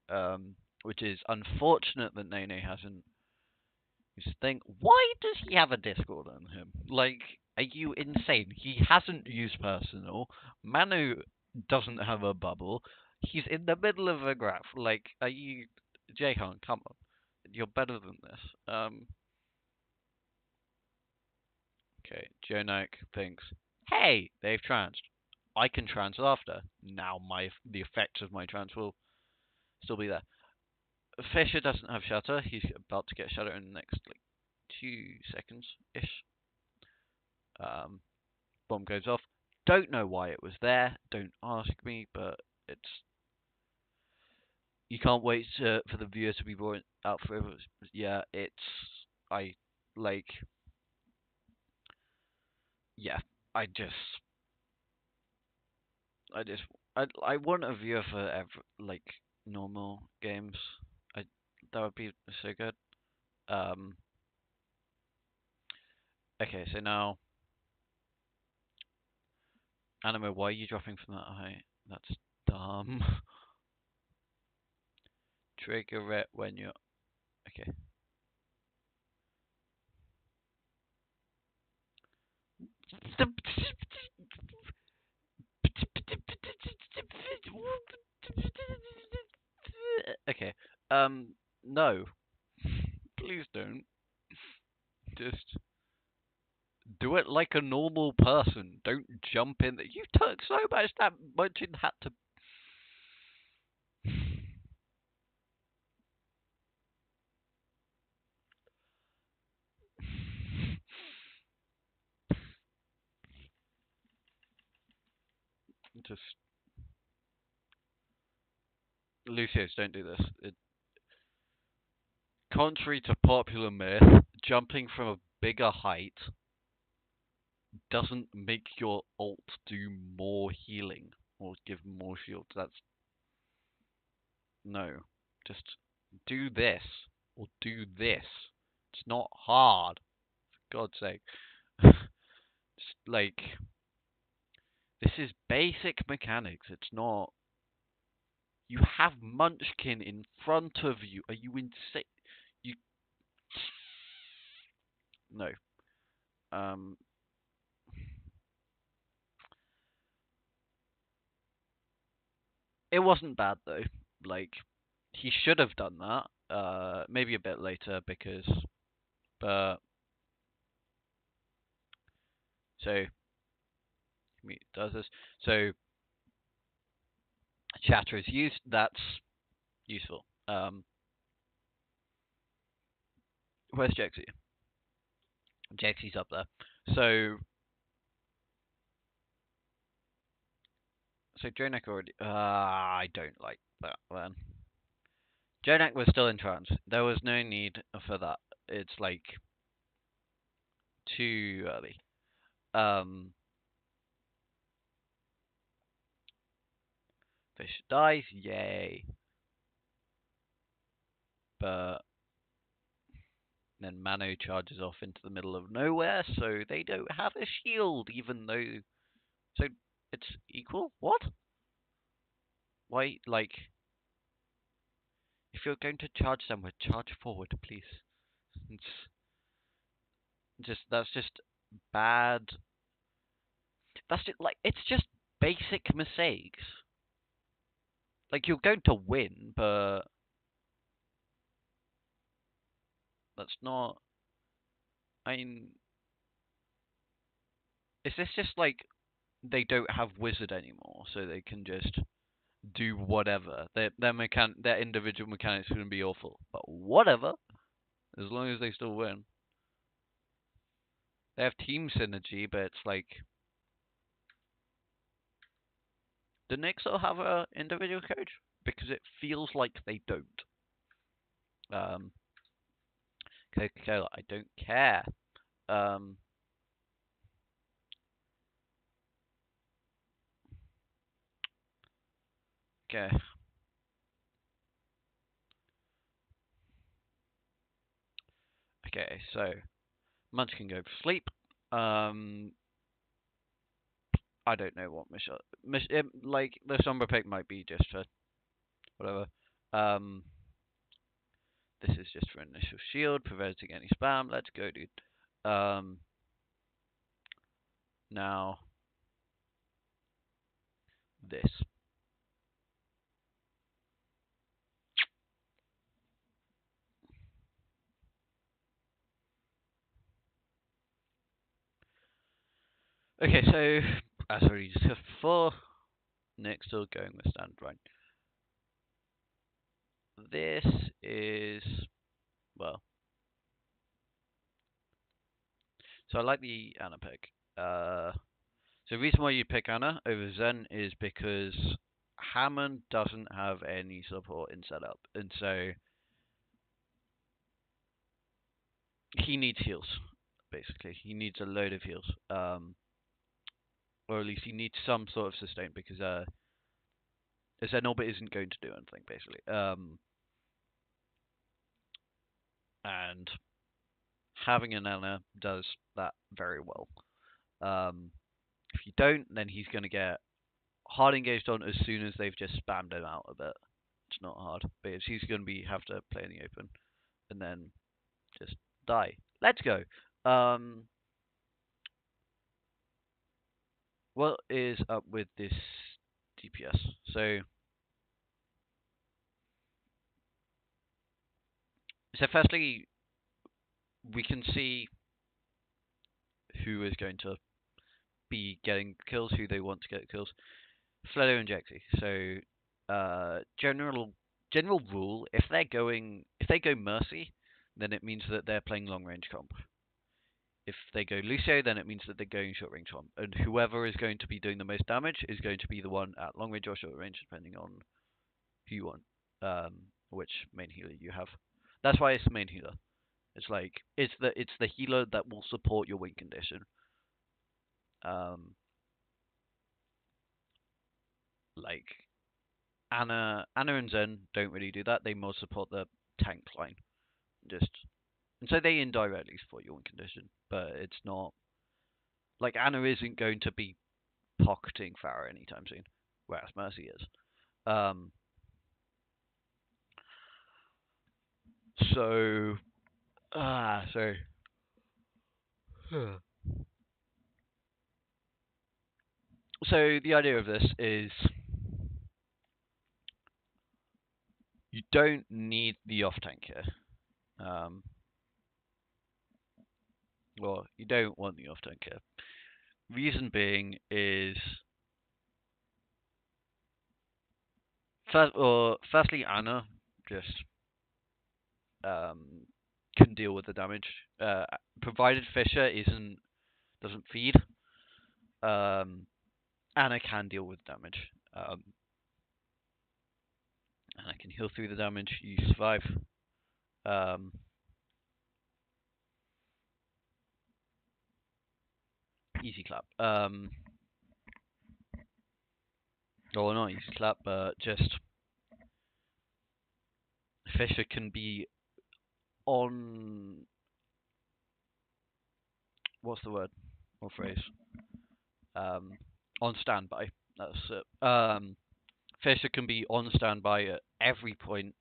Speaker 1: Which is unfortunate that Nene hasn't used the thing. Why does he have a Discord on him? Like, are you insane? He hasn't used personal. Manu doesn't have a bubble. He's in the middle of a graph. Like, are you Jaehong, come on. You're better than this. Okay, Jonak thinks, hey, they've tranced. I can trance after. Now the effects of my trance will still be there. Fisher doesn't have shutter. He's about to get shutter in the next like 2 seconds ish. Bomb goes off. Don't know why it was there. Don't ask me, but it's. You can't wait for the viewer to be brought out forever. Yeah, it's. I like. Yeah, I just. I want a viewer for like normal games. That would be so good. Okay, so now, Animo, why are you dropping from that height? That's dumb. Trigger it when you're okay. Okay. No. Please don't. Just do it like a normal person. Don't jump in. You took so much in that to. Just Lucius, don't do this. Contrary to popular myth, jumping from a bigger height doesn't make your ult do more healing or give more shield. That's no. Just do this or do this. It's not hard. For God's sake. Just like this is basic mechanics. It's not. You have Munchkin in front of you. Are you insane? You no. It wasn't bad though. Like he should have done that. Maybe a bit later because, but so he does this. So chatter is used. That's useful. Where's Jexy? Jexy's up there. So Jonak already. I don't like that then. Jonak was still in trance. There was no need for that. It's like too early. Fish dies, yay. But then Manu charges off into the middle of nowhere, so they don't have a shield, even though. So it's equal? What? Why, like. If you're going to charge somewhere, charge forward, please. That's just bad. That's just like it's just basic mistakes. Like you're going to win, but that's not. I mean, is this just like they don't have wizard anymore, so they can just do whatever? Their individual mechanics are gonna be awful, but whatever, as long as they still win. They have team synergy, but it's like, do NYXL have a individual coach? Because it feels like they don't. Um, Coca-Cola, I don't care. Um, okay, okay, so Munch can go to sleep. Um, I don't know what Michelle. Like the Sombra pick might be just for whatever. Um, this is just for initial shield, preventing any spam. Let's go, dude. Um, now this. Okay, so as already discussed before, next still going with standard right. This is well. So I like the Anna pick. So the reason why you pick Anna over Zen is because Hammond doesn't have any support in setup, and so he needs heals. Basically, he needs a load of heals, or at least he needs some sort of sustain because Zen orbit isn't going to do anything basically. And having an Anna does that very well. Um, if you don't, then he's going to get hard engaged on as soon as they've just spammed him out a bit. It's not hard, but he's going to have to play in the open and then just die. Let's go. Um, what is up with this DPS? So firstly, we can see who is going to be getting kills, who they want to get kills. Fledo and Jexy. So general rule: if they go Mercy, then it means that they're playing long range comp. If they go Lucio, then it means that they're going short range comp, and whoever is going to be doing the most damage is going to be the one at long range or short range, depending on who you want, which main healer you have. That's why it's the main healer. It's like it's the healer that will support your win condition. Um, like Anna and Zen don't really do that. They more support the tank line, just and so they indirectly support your win condition, but it's not like Anna isn't going to be pocketing Farah anytime soon, whereas Mercy is. Um, so so so the idea of this is you don't need the off tank here. Well, you don't want the off tank here. Reason being is firstly Anna just can deal with the damage. Provided Fisher doesn't feed, Anna can deal with damage. Anna can heal through the damage. You survive. Easy clap. Or not easy clap, but just Fisher can be on. What's the word or phrase? On standby. That's it. Fisher can be on standby at every point,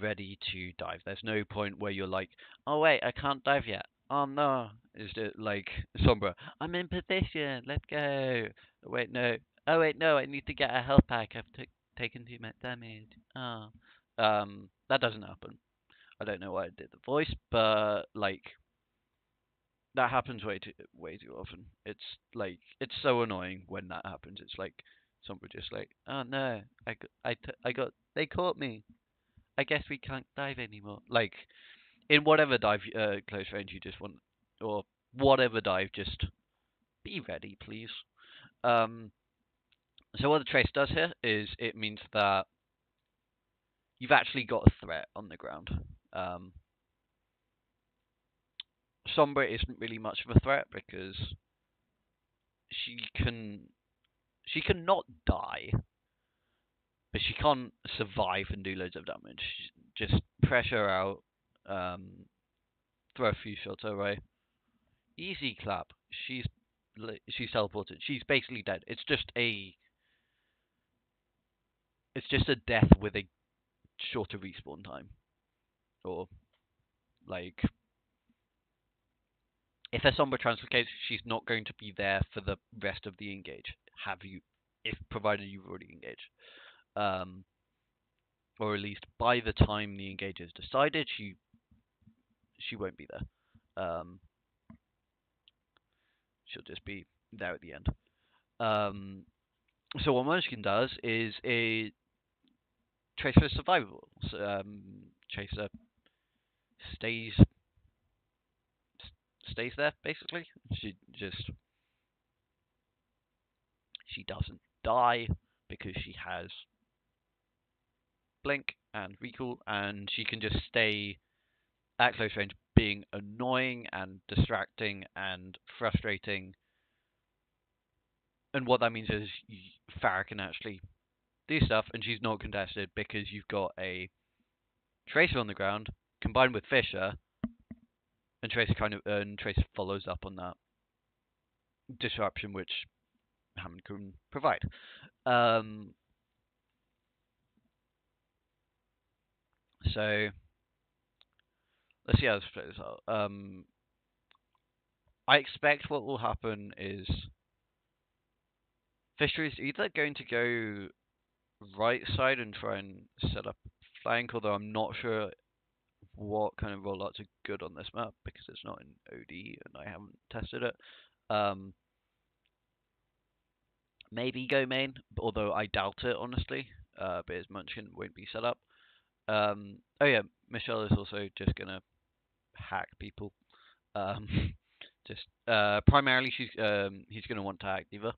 Speaker 1: ready to dive. There's no point where you're like, oh wait, I can't dive yet. Oh no, is it like Sombra? I'm in position. Let's go. Wait, no. Oh wait, no. I need to get a health pack. I've taken too much damage. Oh, that doesn't happen. I don't know why I did the voice, but like that happens way too often. It's like it's so annoying when that happens. It's like Sombra just like, oh no, I got they caught me. I guess we can't dive anymore. Like in whatever dive close range you just want, or whatever dive, just be ready, please. Um, so what the trace does here is it means that you've actually got a threat on the ground. Um, Sombra isn't really much of a threat because she can she can not die, but she can't survive and do loads of damage. Just pressure out, um, throw a few shots away. Easy clap. She's teleported. She's basically dead. It's just a death with a shorter respawn time. Or like if a Sombra translocates, she's not going to be there for the rest of the engage. Have you if provided you've already engaged. Um or at least by the time the engage is decided, she won't be there. She'll just be there at the end. Um so what Munchkin does is a Tracer survival. Tracer stays stays there basically. She doesn't die because she has blink and recall, and she can just stay at close range, being annoying and distracting and frustrating. And what that means is Farah can actually do stuff, and she's not contested because you've got a Tracer on the ground combined with Fisher, and Tracer follows up on that disruption which Hammond can provide. Um, so let's see how this plays out. I expect what will happen is Fisher is either going to go right side and try and set up flank, although I'm not sure what kind of rollouts are good on this map because it's not in OD and I haven't tested it. Maybe go main, although I doubt it honestly. But his Munchkin won't be set up. Oh yeah, Michelle is also just gonna hack people. Um, just primarily he's gonna want to hack D.Va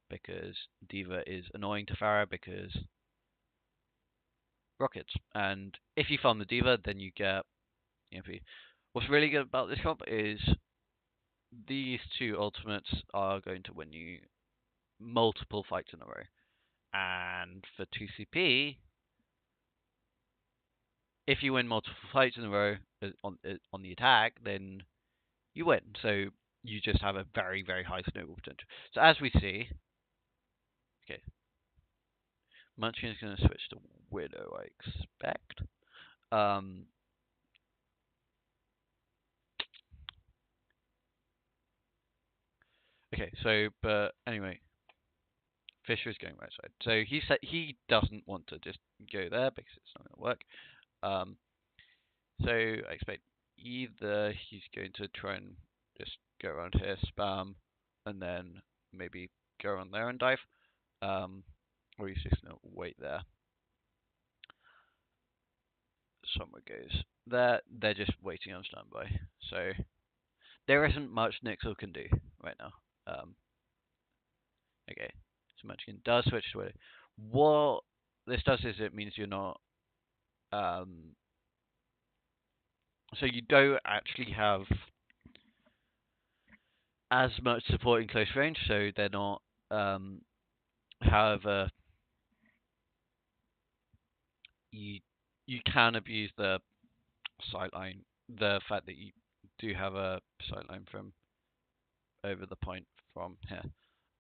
Speaker 1: because D.Va is annoying to Farah because rockets. And if you farm the D.Va, then you get EMP. What's really good about this comp is these two ultimates are going to win you multiple fights in a row. And for 2CP, if you win multiple fights in a row on the attack, then you win. So you just have a very, very high snowball potential. So as we see, okay, Munchkin is going to switch to Widow, I expect. Okay, so but anyway, Fisher is going right side. So he said he doesn't want to just go there because it's not going to work. So I expect either he's going to try and just go around here, spam, and then maybe go around there and dive. Or he's just going to wait there. Someone goes there. They're just waiting on standby. So there isn't much NYXL can do right now. Okay, so Munchkin does switch to it. What this does is it means you're not. So you don't actually have as much support in close range, so they're not. However, you can abuse the sightline, the fact that you do have a sightline from over the point from here,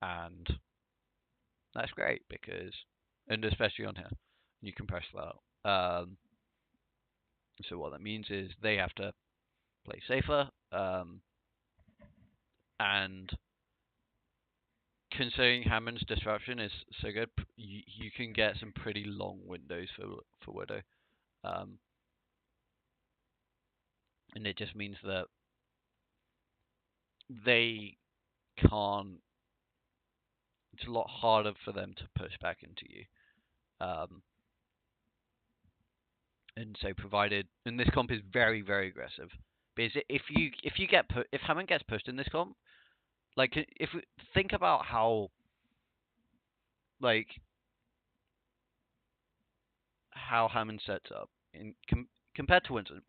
Speaker 1: and that's great because, and especially on here, you can press that. So what that means is they have to play safer, And considering Hammond's disruption is so good, you can get some pretty long windows for Widow. Um, and it just means that they can't. It's a lot harder for them to push back into you. Um, and so provided, and this comp is very very aggressive. Because if Hammond gets pushed in this comp, like if we think about how like how Hammond sets up compared to Winston.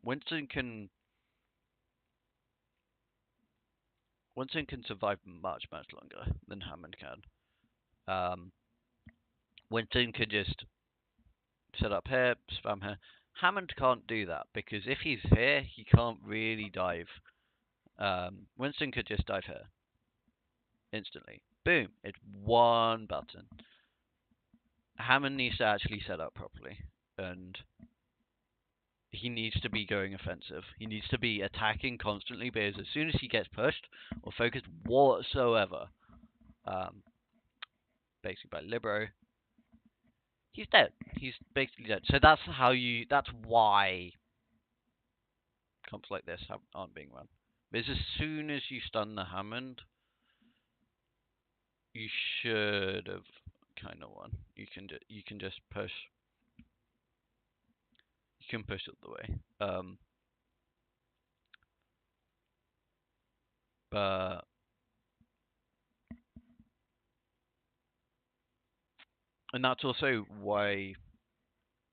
Speaker 1: Winston can survive much longer than Hammond can. Um, Winston could just set up here, spam here. Hammond can't do that because if he's here, he can't really dive. Winston could just dive here instantly. Boom! It's one button. Hammond needs to actually set up properly, and he needs to be going offensive. He needs to be attacking constantly because as soon as he gets pushed or focused whatsoever, basically by Libero, he's dead. He's basically dead. So that's why comps like this aren't being run. Because as soon as you stun the Hammond, you should have kind of won. You can just push. You can push it the way. But and that's also why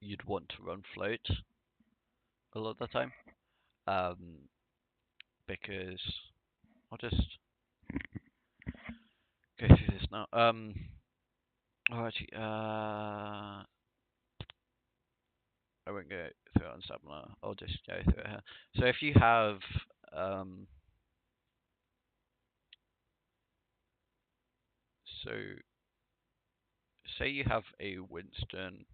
Speaker 1: you'd want to run float a lot of the time. Because I'll just go through this now. Oh, actually, I won't go through it on Stamina. I'll just go through it here. So if you have, so say you have a Winston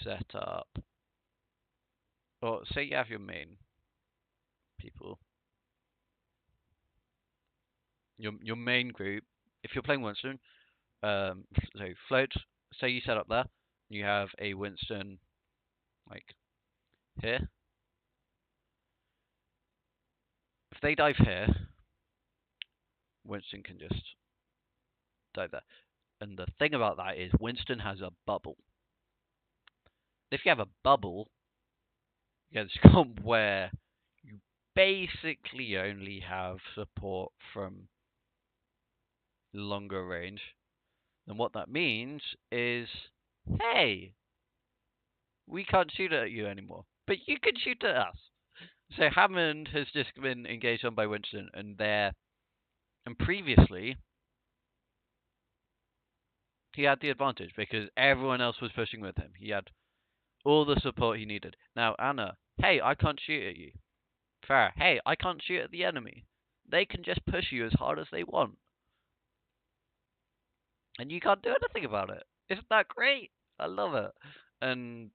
Speaker 1: set up, or say you have your main people, your main group. If you're playing Winston, so float. Say you set up there, you have a Winston like here. If they dive here, Winston can just dive there. And the thing about that is Winston has a bubble. If you have a bubble, you get this comp where you basically only have support from longer range. And what that means is, hey, we can't shoot at you anymore, but you can shoot at us. So Hammond has just been engaged on by Winston, and previously he had the advantage because everyone else was pushing with him. He had all the support he needed. Now Anna, hey, I can't shoot at you. Farah, hey, I can't shoot at the enemy. They can just push you as hard as they want, and you can't do anything about it. Isn't that great? I love it. And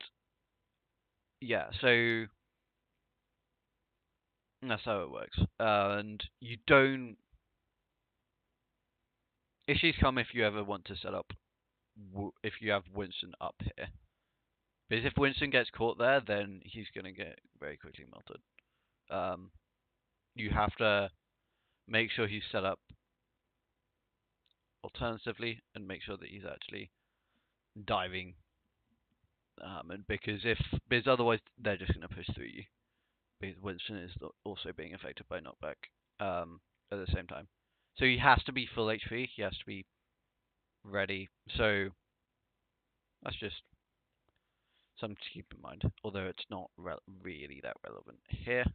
Speaker 1: yeah, so that's how it works. And you don't. Issues come if you ever want to set up. If you have Winston up here, because if Winston gets caught there, then he's gonna get very quickly melted. You have to make sure he's set up alternatively and make sure that he's actually diving. And because otherwise they're just gonna push through you. Because Winston is also being affected by knockback at the same time. So he has to be full HP. He has to be ready. So that's just something to keep in mind. Although it's not really that relevant here.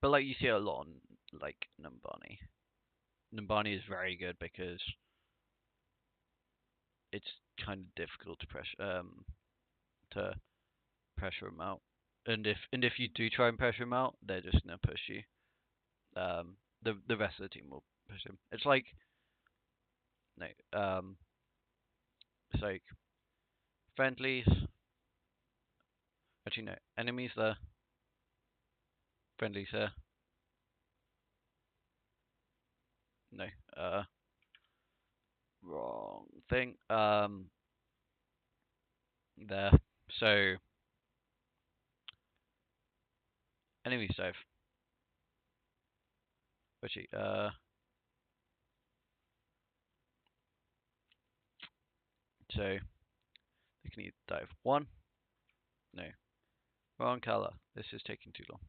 Speaker 1: But like you see a lot on like Numbani. Numbani is very good because it's kind of difficult to pressure him out. And if you do try and pressure him out, they're just gonna push you. The rest of the team will push him. It's like no, it's like friendlies. Actually, no. Enemies there. Friendlies here. No. Wrong thing. There. So, enemy save. Actually, so they can either dive one. No. Wrong color. This is taking too long.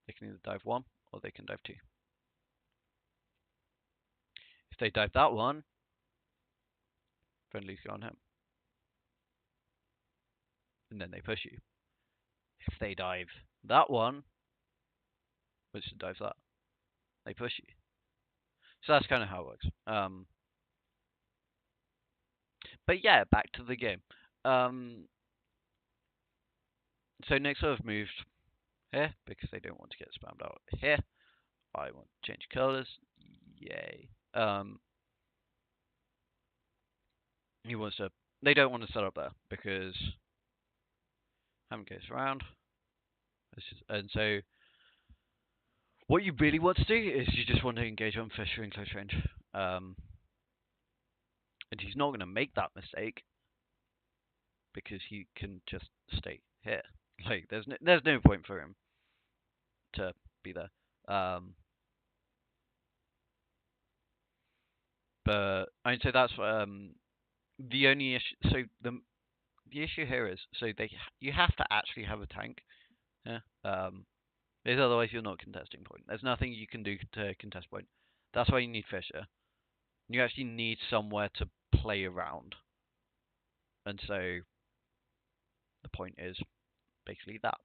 Speaker 1: They can either dive one or they can dive two. If they dive that one, friendlies go on him. And then they push you. If they dive that one, which dives that, they push you. So that's kind of how it works. But yeah, back to the game. So NYXL have moved here because they don't want to get spammed out here. I want to change colors. Yay. He wants to. They don't want to set up there because haven't goes around. And so what you really want to do is you just want to engage on Fisher in close range. And he's not going to make that mistake because he can just stay here. Like there's no point for him to be there. But I'd say that's the only issue. So the issue here is you have to actually have a tank. Yeah. Because otherwise you're not contesting point. There's nothing you can do to contest point. That's why you need Fisher. You actually need somewhere to play around. And so the point is basically that.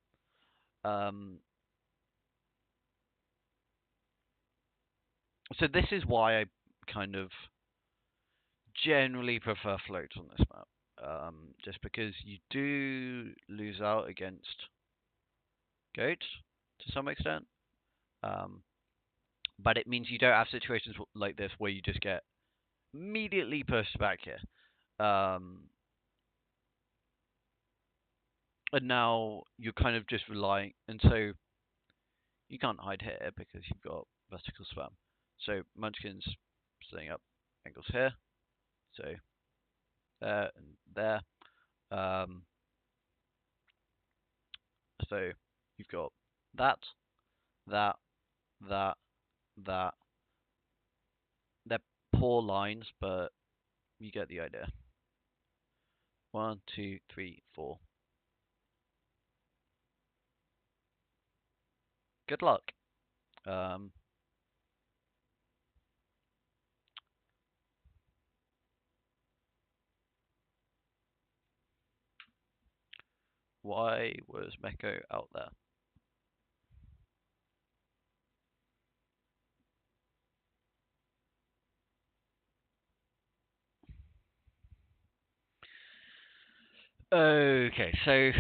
Speaker 1: So this is why I kind of generally prefer floats on this map. Just because you do lose out against goats to some extent. But it means you don't have situations like this where you just get immediately pushed back here. And now you're kind of just relying, and so you can't hide here because you've got vertical spam. So Munchkin's setting up angles here, so there and there. So you've got that. They're poor lines, but you get the idea. 1, 2, 3, 4. Good luck. Why was Meko out there? Okay, so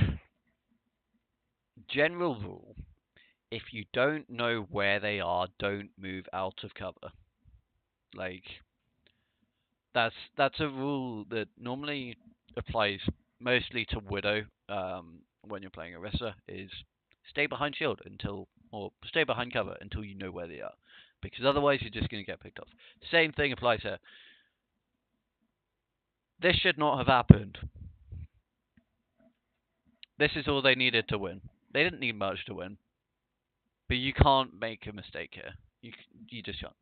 Speaker 1: general rule: if you don't know where they are, don't move out of cover. Like that's a rule that normally applies mostly to Widow when you're playing Orisa, is stay behind shield or stay behind cover until you know where they are, because otherwise you're just going to get picked off. Same thing applies here. This should not have happened. This is all they needed to win. They didn't need much to win, but you can't make a mistake here. You just can't.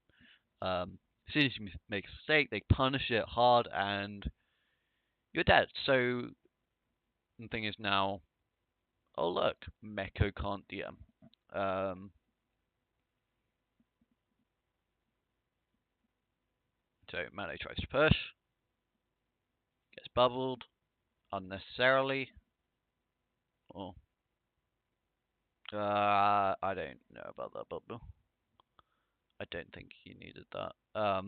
Speaker 1: As soon as you make a mistake, they punish it hard, and you're dead. So the thing is now, oh look, Meko can't DM. So Mane tries to push, gets bubbled unnecessarily. Oh, I don't know about that bubble. I don't think he needed that. I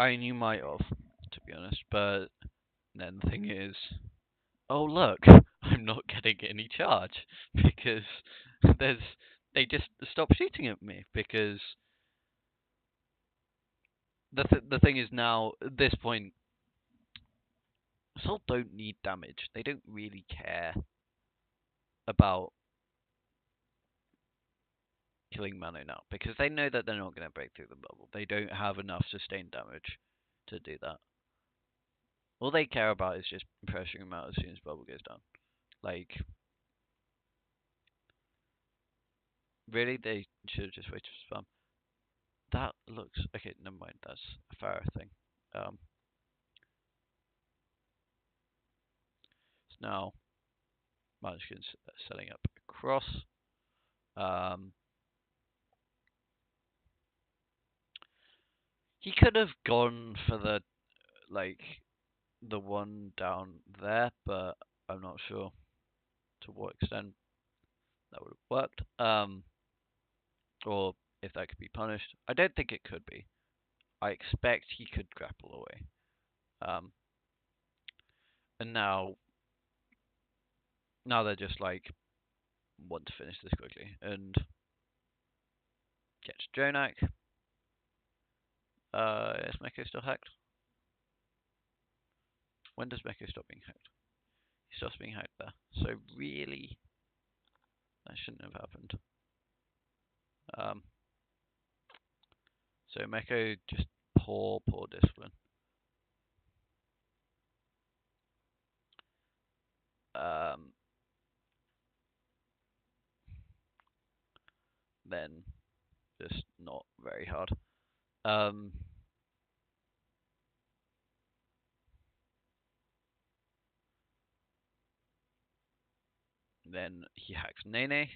Speaker 1: mean, you might have, to be honest, but then the thing is, oh look, I'm not getting any charge because they just stop shooting at me because the thing is now at this point Seoul don't need damage. They don't really care about killing Mano now because they know that they're not going to break through the bubble. They don't have enough sustained damage to do that. All they care about is just pressuring him out as soon as bubble goes down. Like, really, they should have just waited for spam. That looks okay. Never mind. That's a Farah thing. So now Munchkin's setting up across. He could have gone for the one down there, but I'm not sure to what extent that would have worked. Or if that could be punished. I don't think it could be. I expect he could grapple away. And now they're just like want to finish this quickly and get to Jonak. Is Meko still hacked? When does Meko stop being hacked? He stops being hacked there. So really, that shouldn't have happened. So Meko just poor discipline. Then just not very hard. Then he hacks Nene,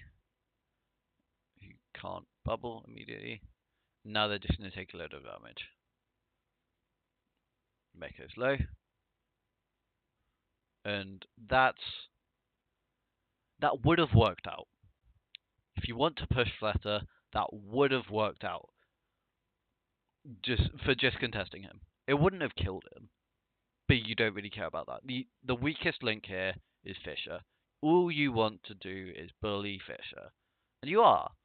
Speaker 1: who can't bubble immediately. Now they're just going to take a load of damage. Meko's low. And that would have worked out. If you want to push Fletter, that would have worked out. Just contesting him. It wouldn't have killed him. But you don't really care about that. The weakest link here is Fisher. All you want to do is bully Fisher. And you are.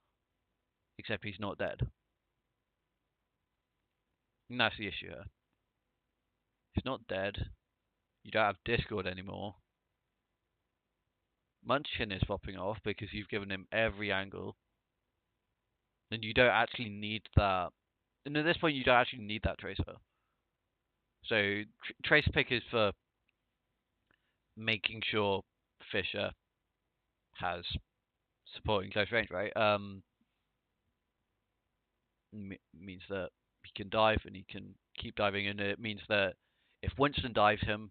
Speaker 1: Except he's not dead. And that's the issue here. He's not dead. You don't have Discord anymore. Munchkin is popping off because you've given him every angle. And you don't actually need that. And at this point, you don't actually need that Tracer. So, Trace Pick is for making sure Fisher has support in close range, right? Means that he can dive and he can keep diving, and it means that if Winston dives him,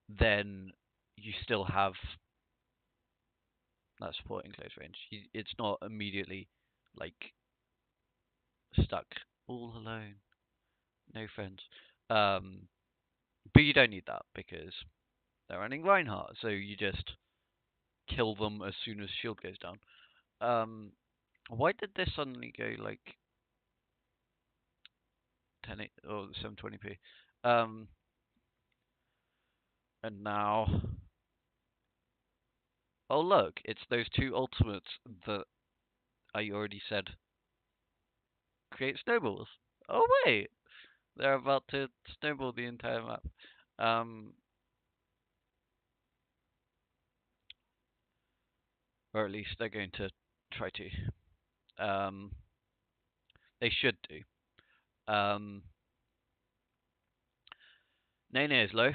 Speaker 1: then you still have that support in close range. It's not immediately like stuck all alone, no friends. But you don't need that because they're running Reinhardt, so you just kill them as soon as shield goes down. Why did this suddenly go like 10 or 720p? And now, oh look, it's those two ultimates that I already said create snowballs. Oh wait, they're about to snowball the entire map. Or at least they're going to try to. They should do. Nene is low.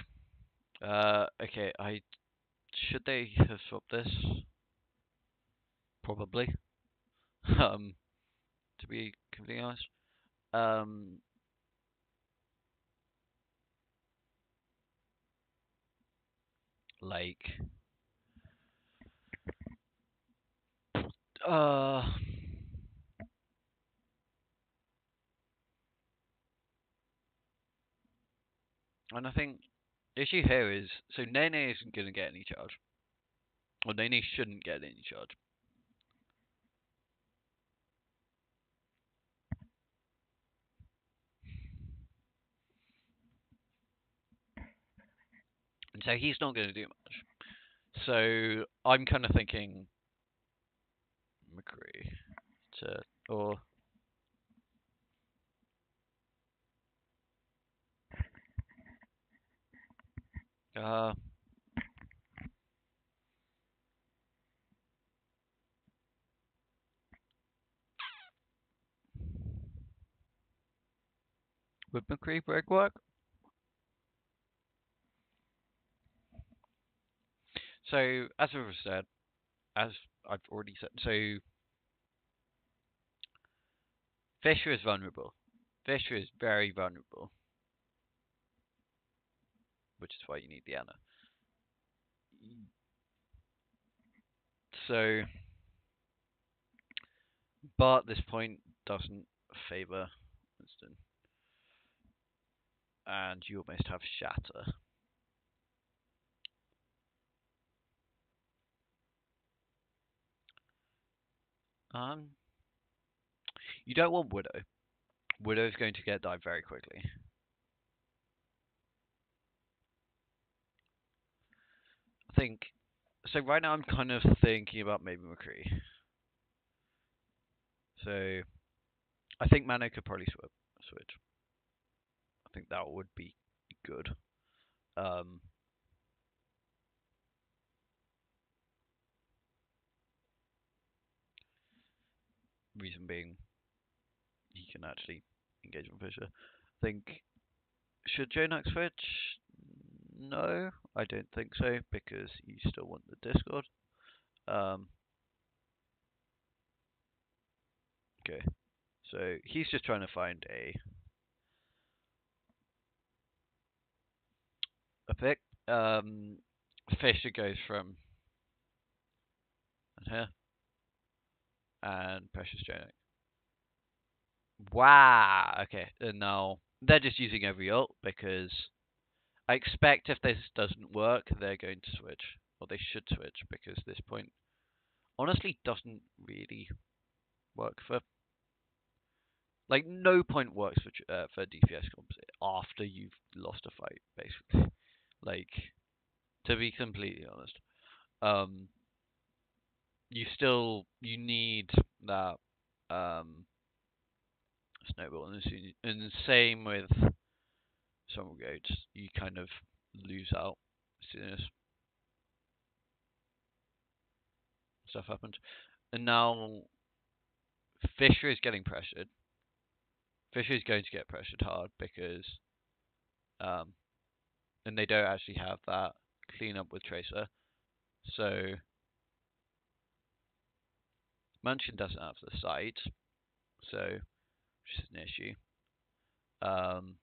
Speaker 1: Okay, should they have swapped this? Probably. To be completely honest. Like, and I think the issue here is, so Nene isn't going to get any charge. Or Nene shouldn't get any charge. And so he's not going to do much. So I'm kind of thinking McCree or Uh, would McCree break work? So, as I've already said, so Fisher is vulnerable. Fisher is very vulnerable, which is why you need the Anna. So, but this point doesn't favour Winston, and you almost have Shatter. Um, you don't want Widow. Widow's going to get died very quickly. I think so. Right now, I'm kind of thinking about maybe McCree. So I think Mano could probably switch. I think that would be good. Um, reason being, he can actually engage with Fisher. I think should Jonak switch? No, I don't think so because you still want the Discord. Um, okay, so he's just trying to find a pick. Um, Fisher goes from here and Precious Jonak. Wow. Okay, and now they're just using every ult because I expect if this doesn't work, they're going to switch, or they should switch because this point honestly doesn't really work for. Like no point works for DPS comps after you've lost a fight, basically. Like to be completely honest, um, you need that snowball, and the same with some gates. You kind of lose out as soon as stuff happens. And now Fisher is getting pressured. Fisher is going to get pressured hard because, um, and they don't actually have that cleanup with Tracer. So Munchin doesn't have the sight, so which is an issue. Um,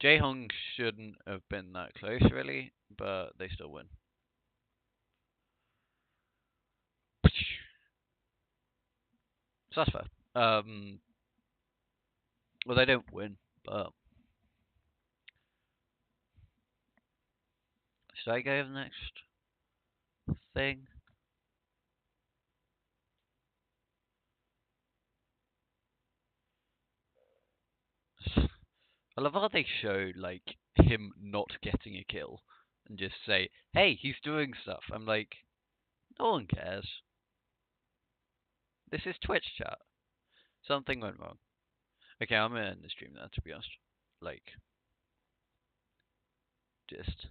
Speaker 1: Jaehong shouldn't have been that close really, but they still win. So that's fair. Well, they don't win, but should I go to the next thing? I love how they show like him not getting a kill and just say, "Hey, he's doing stuff." I'm like, no one cares. This is Twitch chat. Something went wrong. Okay, I'm gonna end the stream now. To be honest, like, just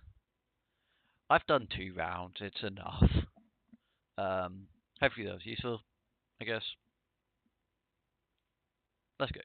Speaker 1: I've done 2 rounds. It's enough. Hopefully that was useful. I guess. Let's go.